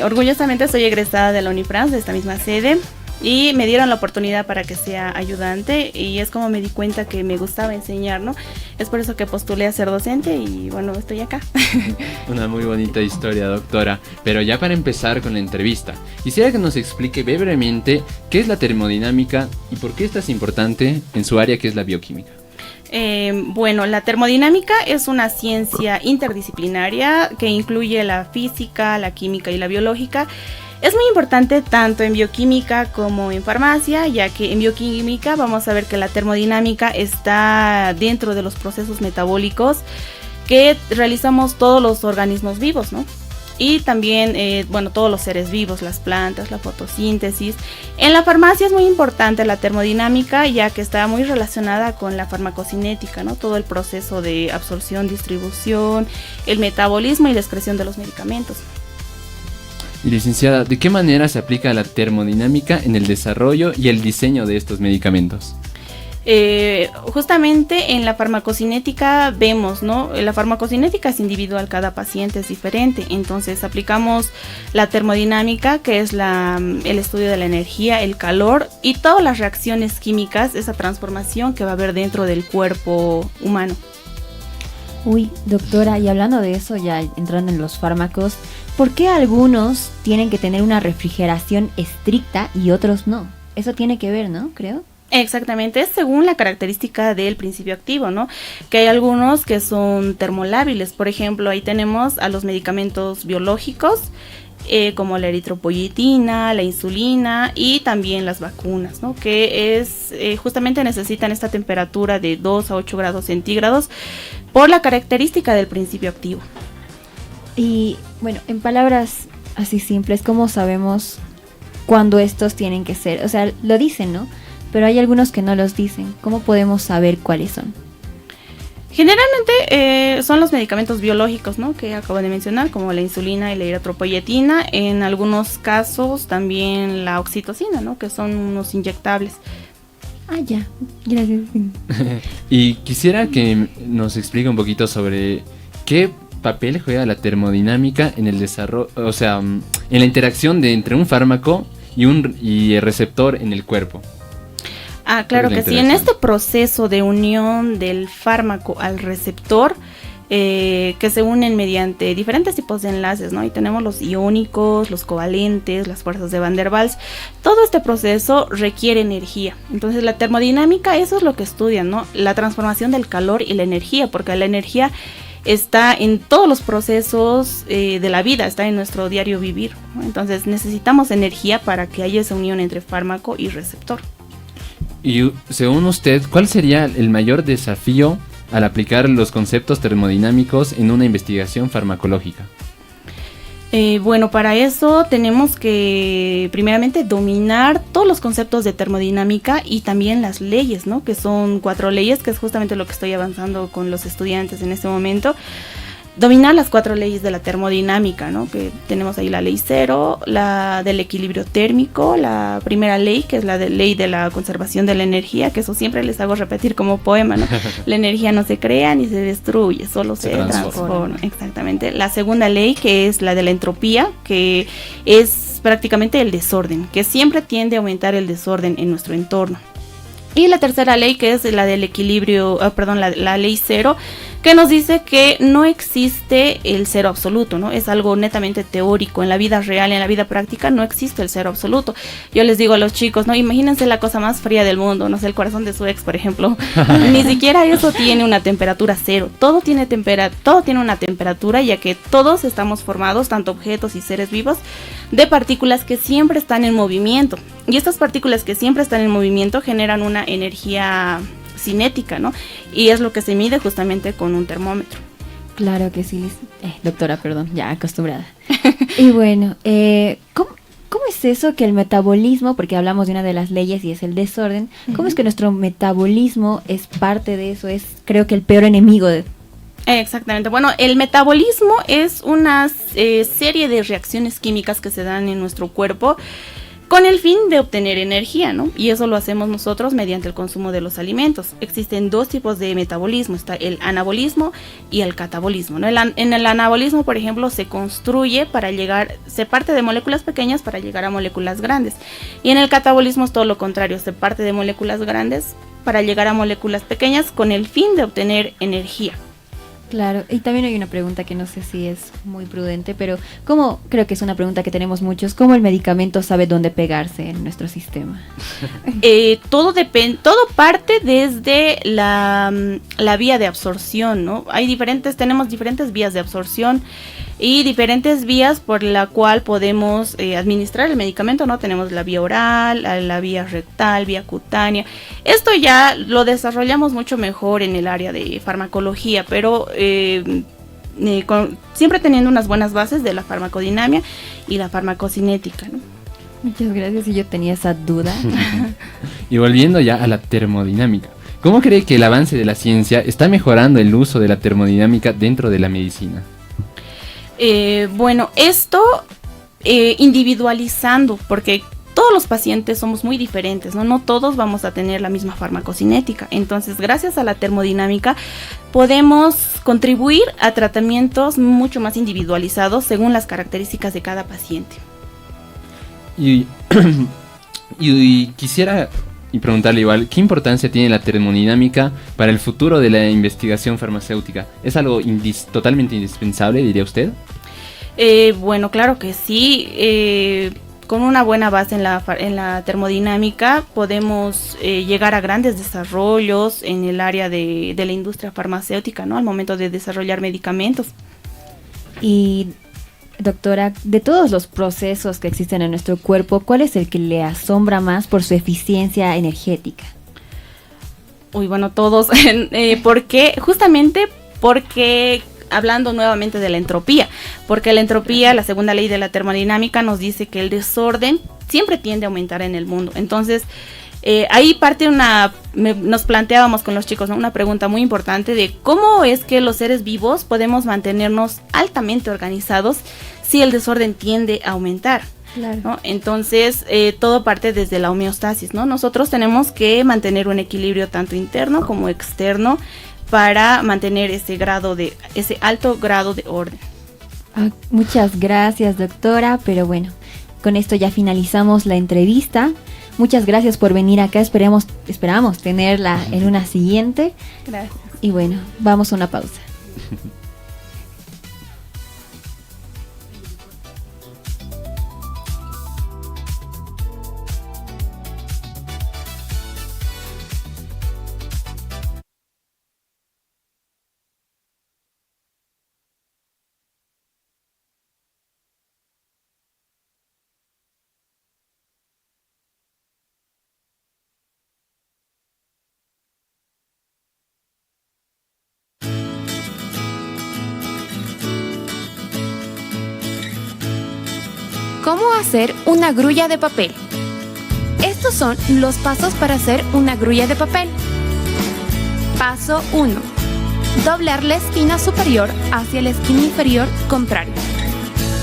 Orgullosamente soy egresada de la Unifrance, de esta misma sede, y me dieron la oportunidad para que sea ayudante, y es como me di cuenta que me gustaba enseñar, ¿no? Es por eso que postulé a ser docente y bueno, estoy acá. Una muy bonita historia, doctora. Pero ya para empezar con la entrevista, quisiera que nos explique brevemente qué es la termodinámica y por qué esta es importante en su área, que es la bioquímica. Bueno, la termodinámica es una ciencia interdisciplinaria que incluye la física, la química y la biológica. Es muy importante tanto en bioquímica como en farmacia, ya que en bioquímica vamos a ver que la termodinámica está dentro de los procesos metabólicos que realizamos todos los organismos vivos, ¿no? Y también, bueno, todos los seres vivos, las plantas, la fotosíntesis. En la farmacia es muy importante la termodinámica, ya que está muy relacionada con la farmacocinética, ¿no? Todo el proceso de absorción, distribución, el metabolismo y la excreción de los medicamentos. Y licenciada, ¿de qué manera se aplica la termodinámica en el desarrollo y el diseño de estos medicamentos? Justamente en la farmacocinética vemos, ¿no? La farmacocinética es individual, cada paciente es diferente, entonces aplicamos la termodinámica, que es el estudio de la energía, el calor y todas las reacciones químicas, esa transformación que va a haber dentro del cuerpo humano. Uy, doctora, y hablando de eso, ya entrando en los fármacos, ¿por qué algunos tienen que tener una refrigeración estricta y otros no? Eso tiene que ver, ¿no? Creo. Exactamente, es según la característica del principio activo, ¿no? Que hay algunos que son termolábiles, por ejemplo, ahí tenemos a los medicamentos biológicos, como la eritropoyetina, la insulina y también las vacunas, ¿no? Que justamente necesitan esta temperatura de 2 a 8 grados centígrados por la característica del principio activo. Y bueno, en palabras así simples, ¿cómo sabemos cuándo estos tienen que ser? O sea, lo dicen, ¿no? Pero hay algunos que no los dicen. ¿Cómo podemos saber cuáles son? Generalmente son los medicamentos biológicos, ¿no? Que acabo de mencionar, como la insulina y la eritropoyetina. En algunos casos también la oxitocina, ¿no? Que son unos inyectables. Ah, ya. Gracias. Y quisiera que nos explique un poquito sobre qué papel juega la termodinámica en el desarrollo, o sea, en la interacción entre un fármaco y el receptor en el cuerpo. Ah, claro que sí. En este proceso de unión del fármaco al receptor, que se unen mediante diferentes tipos de enlaces, ¿no? Y tenemos los iónicos, los covalentes, las fuerzas de Van der Waals. Todo este proceso requiere energía. Entonces la termodinámica, eso es lo que estudian, ¿no? La transformación del calor y la energía, porque la energía está en todos los procesos de la vida, está en nuestro diario vivir, ¿no? Entonces necesitamos energía para que haya esa unión entre fármaco y receptor. Y según usted, ¿cuál sería el mayor desafío al aplicar los conceptos termodinámicos en una investigación farmacológica? Bueno, para eso tenemos que primeramente dominar todos los conceptos de termodinámica y también las leyes, ¿no? Que son 4 leyes, que es justamente lo que estoy avanzando con los estudiantes en este momento. Dominar las 4 leyes de la termodinámica, ¿no? Que tenemos ahí la ley 0, la del equilibrio térmico, la primera ley, que es la ley de la conservación de la energía, que eso siempre les hago repetir como poema, ¿no? La energía no se crea ni se destruye, solo se transforma. Exactamente. La segunda ley, que es la de la entropía, que es prácticamente el desorden, que siempre tiende a aumentar el desorden en nuestro entorno. Y la tercera ley, que es la del equilibrio, la ley 0, que nos dice que no existe el cero absoluto, ¿no? Es algo netamente teórico. En la vida real, en la vida práctica, no existe el cero absoluto. Yo les digo a los chicos, ¿no? Imagínense la cosa más fría del mundo, no sé, el corazón de su ex, por ejemplo. Ni siquiera eso tiene una temperatura cero. Todo tiene una temperatura, ya que todos estamos formados, tanto objetos y seres vivos, de partículas que siempre están en movimiento. Y estas partículas que siempre están en movimiento generan una energía cinética, ¿no? Y es lo que se mide justamente con un termómetro. Claro que sí, doctora, perdón, ya acostumbrada. Y bueno, ¿cómo es eso que el metabolismo, porque hablamos de una de las leyes y es el desorden, ¿cómo es que nuestro metabolismo es parte de eso? Es, creo que el peor enemigo Exactamente. Bueno, el metabolismo es una serie de reacciones químicas que se dan en nuestro cuerpo con el fin de obtener energía, ¿no? Y eso lo hacemos nosotros mediante el consumo de los alimentos. Existen dos tipos de metabolismo, está el anabolismo y el catabolismo, ¿no? En el anabolismo, por ejemplo, se parte de moléculas pequeñas para llegar a moléculas grandes. Y en el catabolismo es todo lo contrario, se parte de moléculas grandes para llegar a moléculas pequeñas con el fin de obtener energía. Claro, y también hay una pregunta que no sé si es muy prudente, pero ¿cómo? Creo que es una pregunta que tenemos muchos. ¿Cómo el medicamento sabe dónde pegarse en nuestro sistema? Todo parte desde la vía de absorción, ¿no? Tenemos diferentes vías de absorción y diferentes vías por la cual podemos administrar el medicamento, ¿no? Tenemos la vía oral, la vía rectal, vía cutánea. Esto ya lo desarrollamos mucho mejor en el área de farmacología, pero siempre teniendo unas buenas bases de la farmacodinamia y la farmacocinética, ¿no? Muchas gracias, y yo tenía esa duda. Y volviendo ya a la termodinámica, ¿cómo cree que el avance de la ciencia está mejorando el uso de la termodinámica dentro de la medicina? Bueno, esto individualizando, porque todos los pacientes somos muy diferentes, ¿no? No todos vamos a tener la misma farmacocinética. Entonces, gracias a la termodinámica, podemos contribuir a tratamientos mucho más individualizados según las características de cada paciente. Y quisiera preguntarle igual, ¿qué importancia tiene la termodinámica para el futuro de la investigación farmacéutica? ¿Es algo totalmente indispensable, diría usted? Bueno, claro que sí. Con una buena base en la termodinámica podemos llegar a grandes desarrollos en el área de la industria farmacéutica, ¿no? Al momento de desarrollar medicamentos. Y doctora, de todos los procesos que existen en nuestro cuerpo, ¿cuál es el que le asombra más por su eficiencia energética? Uy, bueno, todos. ¿Por qué? Justamente porque, hablando nuevamente de la entropía, porque la entropía, la segunda ley de la termodinámica, nos dice que el desorden siempre tiende a aumentar en el mundo. Entonces, ahí nos planteábamos con los chicos, ¿no? Una pregunta muy importante de cómo es que los seres vivos podemos mantenernos altamente organizados si el desorden tiende a aumentar. Claro. ¿No? Entonces, todo parte desde la homeostasis, ¿no? Nosotros tenemos que mantener un equilibrio tanto interno como externo para mantener ese alto grado de orden. Muchas gracias, doctora, pero bueno, con esto ya finalizamos la entrevista. Muchas gracias por venir acá, esperamos tenerla en una siguiente. Gracias. Y bueno, vamos a una pausa. ¿Cómo hacer una grulla de papel? Estos son los pasos para hacer una grulla de papel. Paso 1. Doblar la esquina superior hacia la esquina inferior contraria.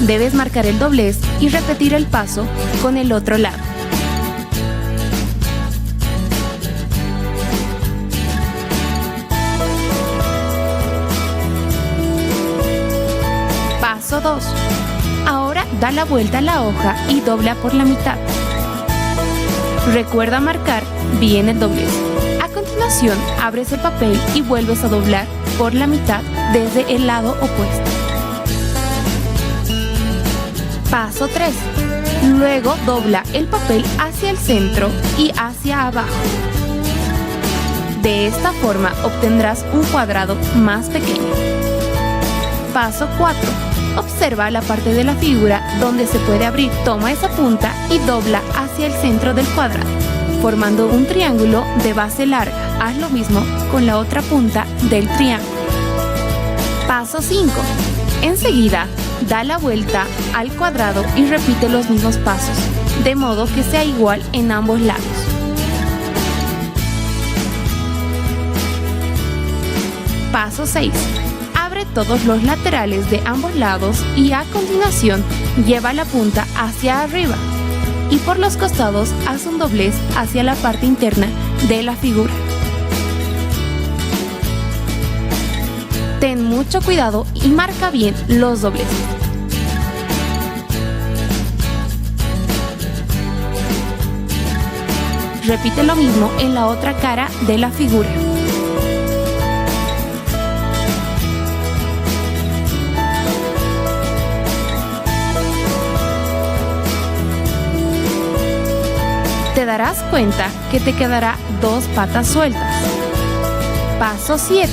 Debes marcar el doblez y repetir el paso con el otro lado. Paso 2. Ahora da la vuelta a la hoja y dobla por la mitad. Recuerda marcar bien el doblez. A continuación, abres el papel y vuelves a doblar por la mitad desde el lado opuesto. Paso 3. Luego dobla el papel hacia el centro y hacia abajo. De esta forma obtendrás un cuadrado más pequeño. Paso 4. Observa la parte de la figura donde se puede abrir. Toma esa punta y dobla hacia el centro del cuadrado, formando un triángulo de base larga. Haz lo mismo con la otra punta del triángulo. Paso 5. Enseguida, da la vuelta al cuadrado y repite los mismos pasos, de modo que sea igual en ambos lados. Paso 6. todos los laterales de ambos lados y a continuación lleva la punta hacia arriba. Y por los costados haz un doblez hacia la parte interna de la figura. Ten mucho cuidado y marca bien los dobleces. Repite lo mismo en la otra cara de la figura. Te darás cuenta que te quedará 2 patas sueltas. Paso 7.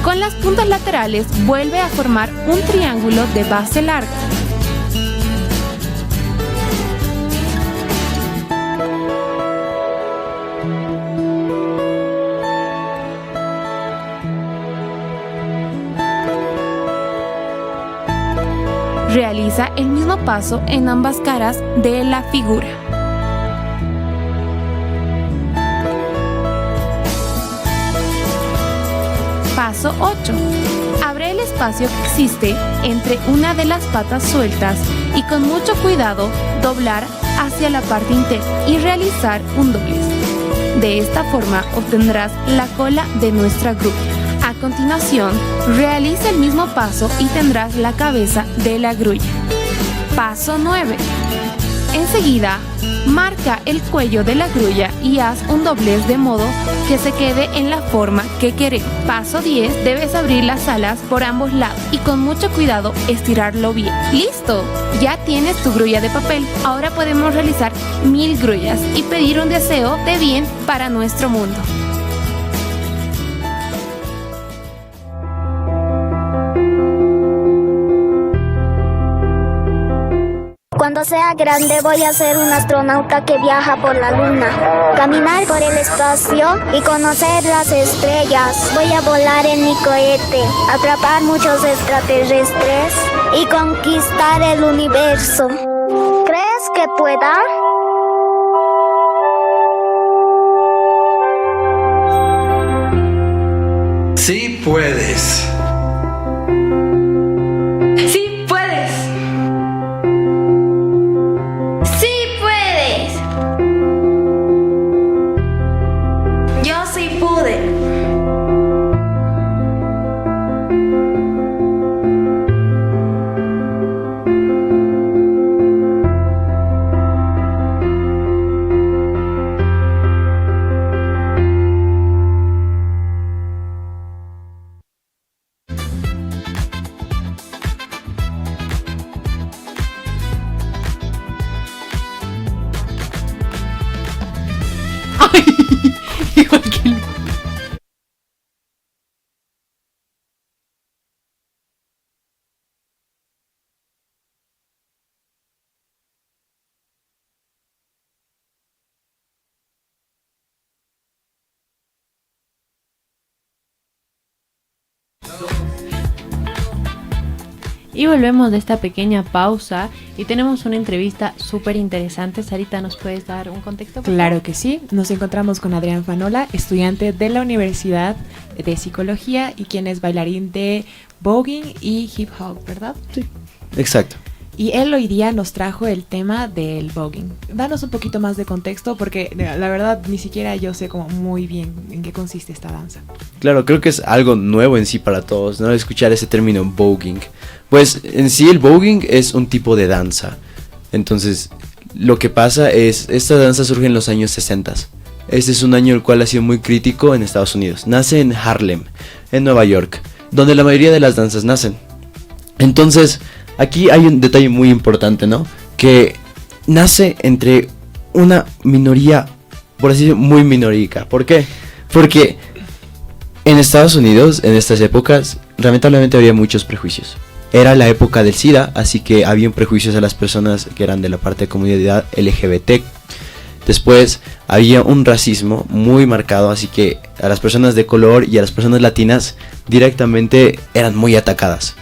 Con las puntas laterales vuelve a formar un triángulo de base larga. Realiza el mismo paso en ambas caras de la figura. Paso 8. Abre el espacio que existe entre una de las patas sueltas y con mucho cuidado doblar hacia la parte interna y realizar un doblez. De esta forma obtendrás la cola de nuestra grulla. A continuación, realiza el mismo paso y tendrás la cabeza de la grulla. Paso 9. Enseguida, marca el cuello de la grulla y haz un doblez de modo que se quede en la forma que queremos. Paso 10. Debes abrir las alas por ambos lados y con mucho cuidado estirarlo bien. ¡Listo! Ya tienes tu grulla de papel. Ahora podemos realizar 1000 grullas y pedir un deseo de bien para nuestro mundo. Cuando sea grande voy a ser un astronauta que viaja por la luna, caminar por el espacio y conocer las estrellas. Voy a volar en mi cohete, atrapar muchos extraterrestres y conquistar el universo. ¿Crees que pueda? Sí puedes. Sí puedes. Sí puedes. Yo sí pude. Y volvemos de esta pequeña pausa y tenemos una entrevista súper interesante. Sarita, ¿nos puedes dar un contexto? Claro que sí. Nos encontramos con Adrián Fanola, estudiante de la Universidad de Psicología y quien es bailarín de voguing y hip hop, ¿verdad? Sí, exacto. Y él hoy día nos trajo el tema del voguing. Danos un poquito más de contexto porque la verdad ni siquiera yo sé como muy bien en qué consiste esta danza. Claro, creo que es algo nuevo en sí para todos, ¿no? Escuchar ese término voguing. Pues en sí el voguing es un tipo de danza. Entonces, lo que pasa es, esta danza surge en los años 60. Este es un año el cual ha sido muy crítico en Estados Unidos. Nace en Harlem, en Nueva York, donde la mayoría de las danzas nacen. Entonces, aquí hay un detalle muy importante, ¿no? Que nace entre una minoría, por así decirlo, muy minorica. ¿Por qué? Porque en Estados Unidos, en estas épocas, lamentablemente había muchos prejuicios. Era la época del SIDA, así que habían prejuicios a las personas que eran de la parte de comunidad LGBT. Después había un racismo muy marcado, así que a las personas de color y a las personas latinas directamente eran muy atacadas.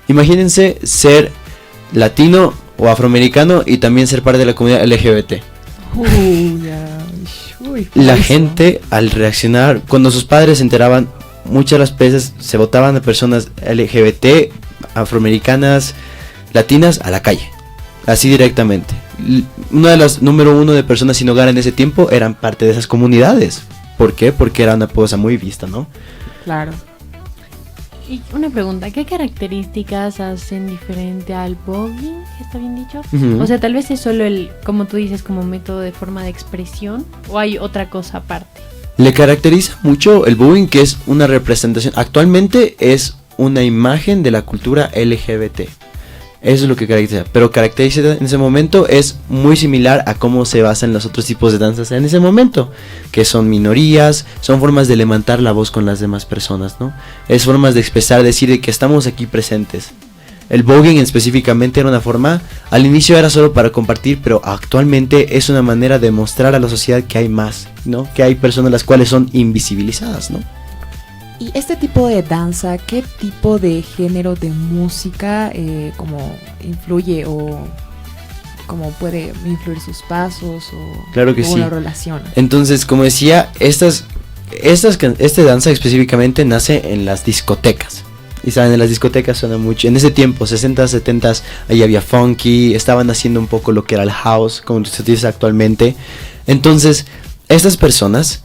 Imagínense ser latino o afroamericano y también ser parte de la comunidad LGBT. La gente al reaccionar, cuando sus padres se enteraban, muchas de las veces se votaban a personas LGBT, afroamericanas, latinas a la calle, así directamente. Una de las número uno de personas sin hogar en ese tiempo eran parte de esas comunidades. ¿Por qué? Porque era una cosa muy vista, ¿no? Claro. Y una pregunta, ¿qué características hacen diferente al voguing? ¿Está bien dicho? Ujú. O sea, tal vez es solo el, como tú dices, como método de forma de expresión, o hay otra cosa aparte. Le caracteriza mucho el voguing, que es una representación. Actualmente es una imagen de la cultura LGBT. Eso es lo que caracteriza. Pero caracteriza en ese momento es muy similar a cómo se basan los otros tipos de danzas en ese momento. Que son minorías, son formas de levantar la voz con las demás personas, ¿no? Es formas de expresar, decir de que estamos aquí presentes. El voguing específicamente era una forma, al inicio era solo para compartir, pero actualmente es una manera de mostrar a la sociedad que hay más, ¿no? Que hay personas las cuales son invisibilizadas, ¿no? Y este tipo de danza, ¿qué tipo de género de música como influye o cómo puede influir sus pasos o Claro que cómo sí. lo relaciona? Entonces, como decía, esta danza específicamente nace en las discotecas. Y saben, en las discotecas suena mucho. En ese tiempo, 60s, 70s, ahí había funky, estaban haciendo un poco lo que era el house, como se dice actualmente. Entonces, estas personas,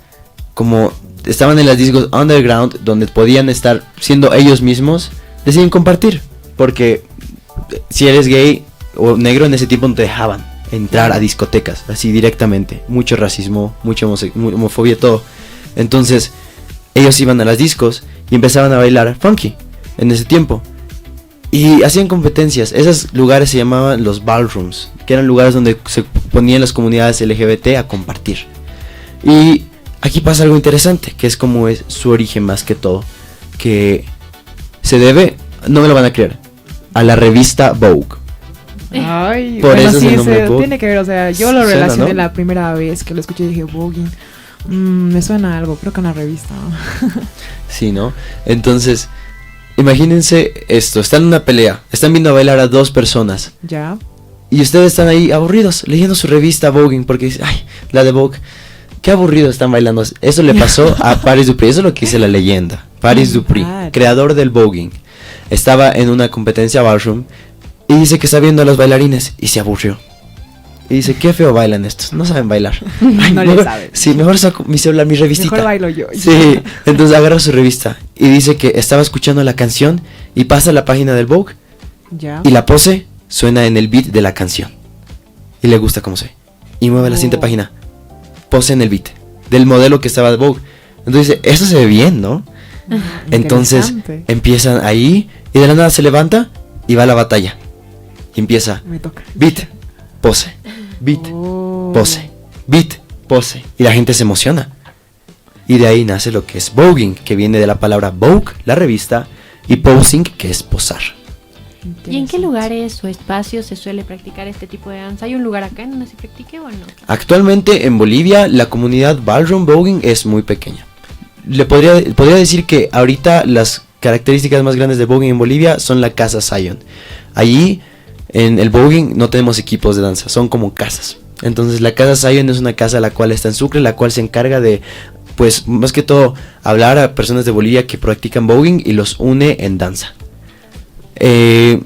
como estaban en las discos underground, donde podían estar siendo ellos mismos, deciden compartir. Porque si eres gay o negro en ese tiempo no te dejaban entrar a discotecas, así directamente. Mucho racismo, mucha homofobia, todo. Entonces, ellos iban a las discos y empezaban a bailar funky en ese tiempo. Y hacían competencias. Esos lugares se llamaban los ballrooms, que eran lugares donde se ponían las comunidades LGBT a compartir. Y aquí pasa algo interesante, que es como es su origen más que todo, que se debe, no me lo van a creer, a la revista Vogue. Ay, Por bueno, eso es sí, el nombre Vogue. tiene que ver, o sea, yo lo Suena, relacioné ¿no? la primera vez que lo escuché y dije, voguing, me suena a algo, creo que una revista, ¿no? Sí, ¿no? Entonces, imagínense esto, están en una pelea, están viendo bailar a dos personas. Ya. Y ustedes están ahí aburridos, leyendo su revista Voguing, porque dicen, ay, la de Vogue, qué aburrido están bailando. Eso le pasó a Paris Dupree, eso es lo que dice la leyenda. Paris Dupree, creador del Voguing, estaba en una competencia ballroom y dice que está viendo a los bailarines y se aburrió. Y dice, qué feo bailan estos, no saben bailar. Ay, No le saben. Sí, mejor saco mi celular, mi revistita. Mejor bailo yo. Sí, entonces agarra su revista y dice que estaba escuchando la canción y pasa a la página del Vogue Ya. y la pose suena en el beat de la canción. Y le gusta cómo se ve. Y mueve la siguiente página. Pose en el beat del modelo que estaba de Vogue. Entonces dice, eso se ve bien, ¿no? Entonces Interesante. empiezan ahí y de la nada se levanta y va a la batalla. Y empieza Me toca. beat, pose, beat, pose, beat, pose. Y la gente se emociona. Y de ahí nace lo que es voguing, que viene de la palabra Vogue, la revista, y posing, que es posar. ¿Y en qué lugares o espacios se suele practicar este tipo de danza? ¿Hay un lugar acá en donde se practique o no? Actualmente en Bolivia la comunidad ballroom voguing es muy pequeña. Le podría decir que ahorita las características más grandes de voguing en Bolivia son la Casa Zion. Allí en el voguing no tenemos equipos de danza, son como casas. Entonces la Casa Zion es una casa la cual está en Sucre, la cual se encarga de, pues más que todo, hablar a personas de Bolivia que practican voguing y los une en danza.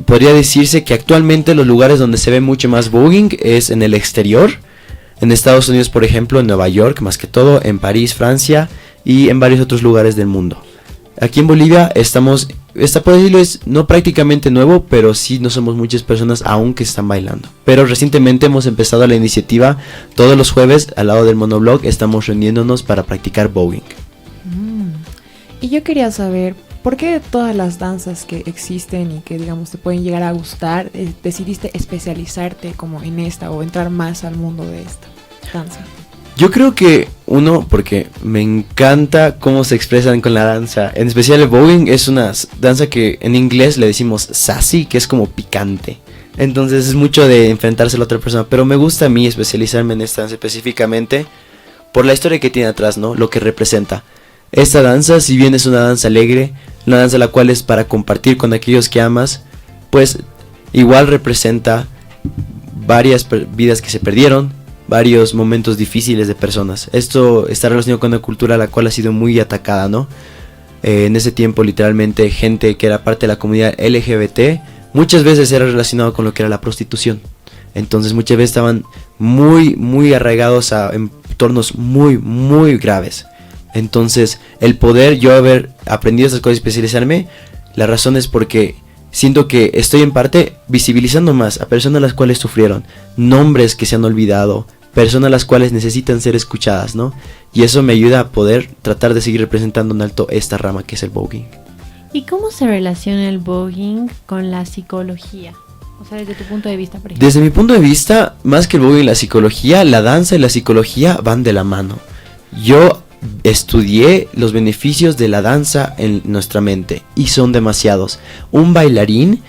Podría decirse que actualmente los lugares donde se ve mucho más voguing es en el exterior, en Estados Unidos por ejemplo, en Nueva York más que todo, en París, Francia y en varios otros lugares del mundo. Aquí en Bolivia por decirlo es no prácticamente nuevo, pero sí no somos muchas personas aún que están bailando. Pero recientemente hemos empezado la iniciativa, todos los jueves al lado del monoblog estamos reuniéndonos para practicar voguing. Y yo quería saber, ¿por qué todas las danzas que existen y que digamos te pueden llegar a gustar, decidiste especializarte como en esta o entrar más al mundo de esta danza? Yo creo que porque me encanta cómo se expresan con la danza. En especial el voguing es una danza que en inglés le decimos sassy, que es como picante. Entonces es mucho de enfrentarse a la otra persona. Pero me gusta a mí especializarme en esta danza específicamente por la historia que tiene atrás, ¿no? Lo que representa. Esta danza, si bien es una danza alegre, una danza la cual es para compartir con aquellos que amas, pues igual representa varias vidas que se perdieron, varios momentos difíciles de personas. Esto está relacionado con una cultura la cual ha sido muy atacada, ¿no? En ese tiempo literalmente gente que era parte de la comunidad LGBT muchas veces era relacionado con lo que era la prostitución. Entonces muchas veces estaban muy arraigados a entornos muy graves. Entonces el poder yo haber aprendido esas cosas y especializarme, la razón es porque siento que estoy en parte visibilizando más a personas las cuales sufrieron, nombres que se han olvidado, personas las cuales necesitan ser escuchadas, ¿no? Y eso me ayuda a poder tratar de seguir representando en alto esta rama que es el voguing. ¿Y cómo se relaciona el voguing con la psicología? O sea, desde tu punto de vista, por ejemplo. Desde mi punto de vista, más que el voguing y la psicología, la danza y la psicología van de la mano. Yo estudié los beneficios de la danza en nuestra mente y son demasiados. Un bailarín,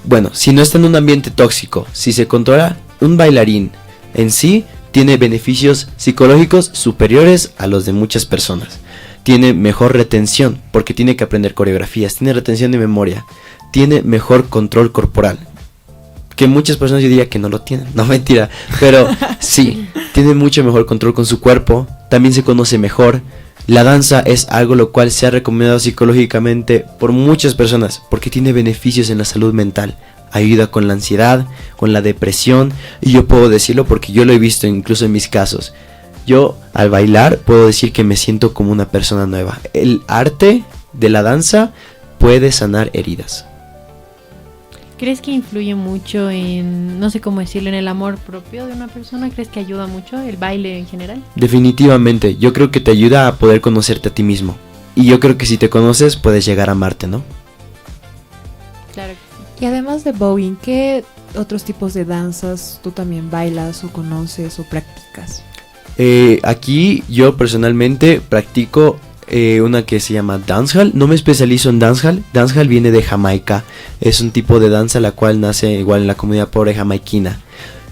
bueno, si no está en un ambiente tóxico, si se controla, un bailarín en sí tiene beneficios psicológicos superiores a los de muchas personas. Tiene mejor retención porque tiene que aprender coreografías, tiene retención de memoria, tiene mejor control corporal, que muchas personas yo diría que no lo tienen, no mentira, pero sí, tiene mucho mejor control con su cuerpo, también se conoce mejor. La danza es algo lo cual se ha recomendado psicológicamente por muchas personas porque tiene beneficios en la salud mental, ayuda con la ansiedad, con la depresión, y yo puedo decirlo porque yo lo he visto incluso en mis casos. Yo al bailar puedo decir que me siento como una persona nueva. El arte de la danza puede sanar heridas. ¿Crees que influye mucho en, no sé cómo decirlo, en el amor propio de una persona? ¿Crees que ayuda mucho el baile en general? Definitivamente, yo creo que te ayuda a poder conocerte a ti mismo. Y yo creo que si te conoces puedes llegar a amarte, ¿no? Claro que sí. Y además de voguing, ¿qué otros tipos de danzas tú también bailas o conoces o practicas? Aquí yo personalmente practico una que se llama dancehall. No me especializo en dancehall. Dancehall viene de Jamaica. Es un tipo de danza la cual nace igual en la comunidad pobre jamaiquina.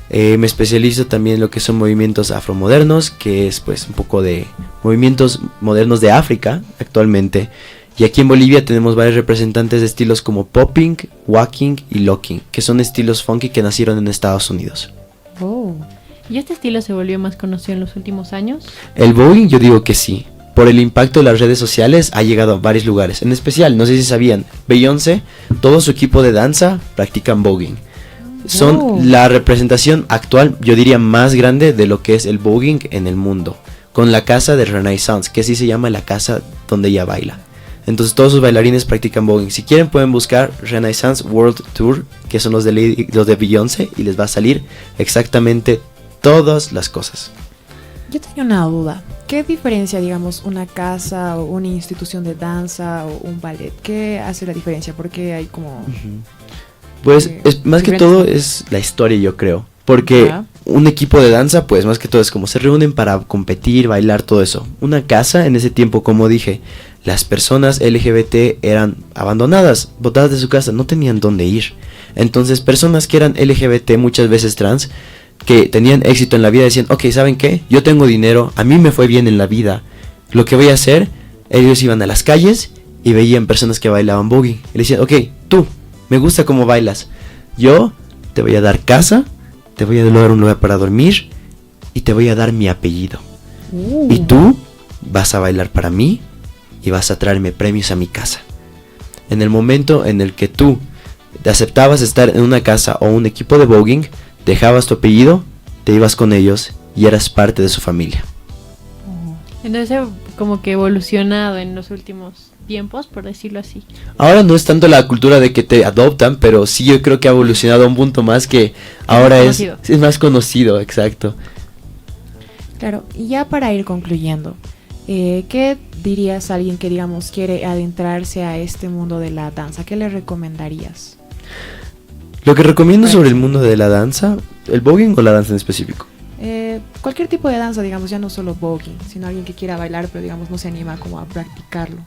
Me especializo también en lo que son movimientos afromodernos, que es pues un poco de movimientos modernos de África actualmente. Y aquí en Bolivia tenemos varios representantes de estilos como popping, walking y locking, que son estilos funky que nacieron en Estados Unidos. Oh. ¿Y este estilo se volvió más conocido en los últimos años? El voguing yo digo que sí. Por el impacto de las redes sociales ha llegado a varios lugares. En especial, no sé si sabían, Beyoncé, todo su equipo de danza practican voguing. Son la representación actual, yo diría más grande de lo que es el voguing en el mundo. Con la casa de Renaissance, que así se llama la casa donde ella baila. Entonces todos sus bailarines practican voguing. Si quieren pueden buscar Renaissance World Tour, que son los de Beyoncé, y les va a salir exactamente todas las cosas. Yo tengo una duda. ¿Qué diferencia, digamos, una casa o una institución de danza o un ballet? ¿Qué hace la diferencia? Porque hay como... Pues es, más que todo es la historia, yo creo. Porque un equipo de danza, pues más que todo es como se reúnen para competir, bailar, todo eso. Una casa, en ese tiempo, como dije, las personas LGBT eran abandonadas, botadas de su casa, no tenían dónde ir. Entonces personas que eran LGBT, muchas veces trans, que tenían éxito en la vida, decían, ok, ¿saben qué? Yo tengo dinero, a mí me fue bien en la vida. Lo que voy a hacer, ellos iban a las calles y veían personas que bailaban voguing. Y le decían, ok, tú, me gusta cómo bailas. Yo te voy a dar casa, te voy a dar un lugar para dormir y te voy a dar mi apellido. Y tú vas a bailar para mí y vas a traerme premios a mi casa. En el momento en el que tú aceptabas estar en una casa o un equipo de voguing, dejabas tu apellido, te ibas con ellos y eras parte de su familia. Entonces como que evolucionado en los últimos tiempos, por decirlo así. Ahora no es tanto la cultura de que te adoptan, pero sí yo creo que ha evolucionado a un punto más que ahora es más conocido, exacto. Claro, y ya para ir concluyendo, ¿qué dirías a alguien que, digamos, quiere adentrarse a este mundo de la danza? ¿Qué le recomendarías? Lo que recomiendo sobre el mundo de la danza, ¿el voguing o la danza en específico? Cualquier tipo de danza, digamos, ya no solo voguing, sino alguien que quiera bailar, pero digamos no se anima como a practicarlo.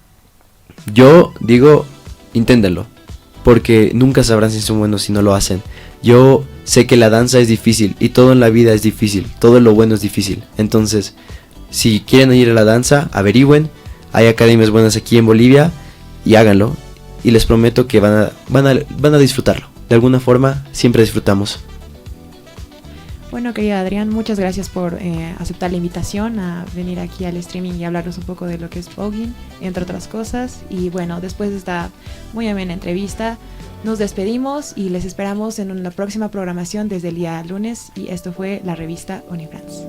Yo digo, inténtenlo, porque nunca sabrán si son buenos si no lo hacen. Yo sé que la danza es difícil y todo en la vida es difícil, todo lo bueno es difícil. Entonces, si quieren ir a la danza, averigüen, hay academias buenas aquí en Bolivia y háganlo. Y les prometo que van a disfrutarlo. De alguna forma, siempre disfrutamos. Bueno, querido Adrián, muchas gracias por aceptar la invitación a venir aquí al streaming y hablarnos un poco de lo que es voguing, entre otras cosas. Y bueno, después de esta muy amena entrevista, nos despedimos y les esperamos en una próxima programación desde el día lunes. Y esto fue la revista Unifrance.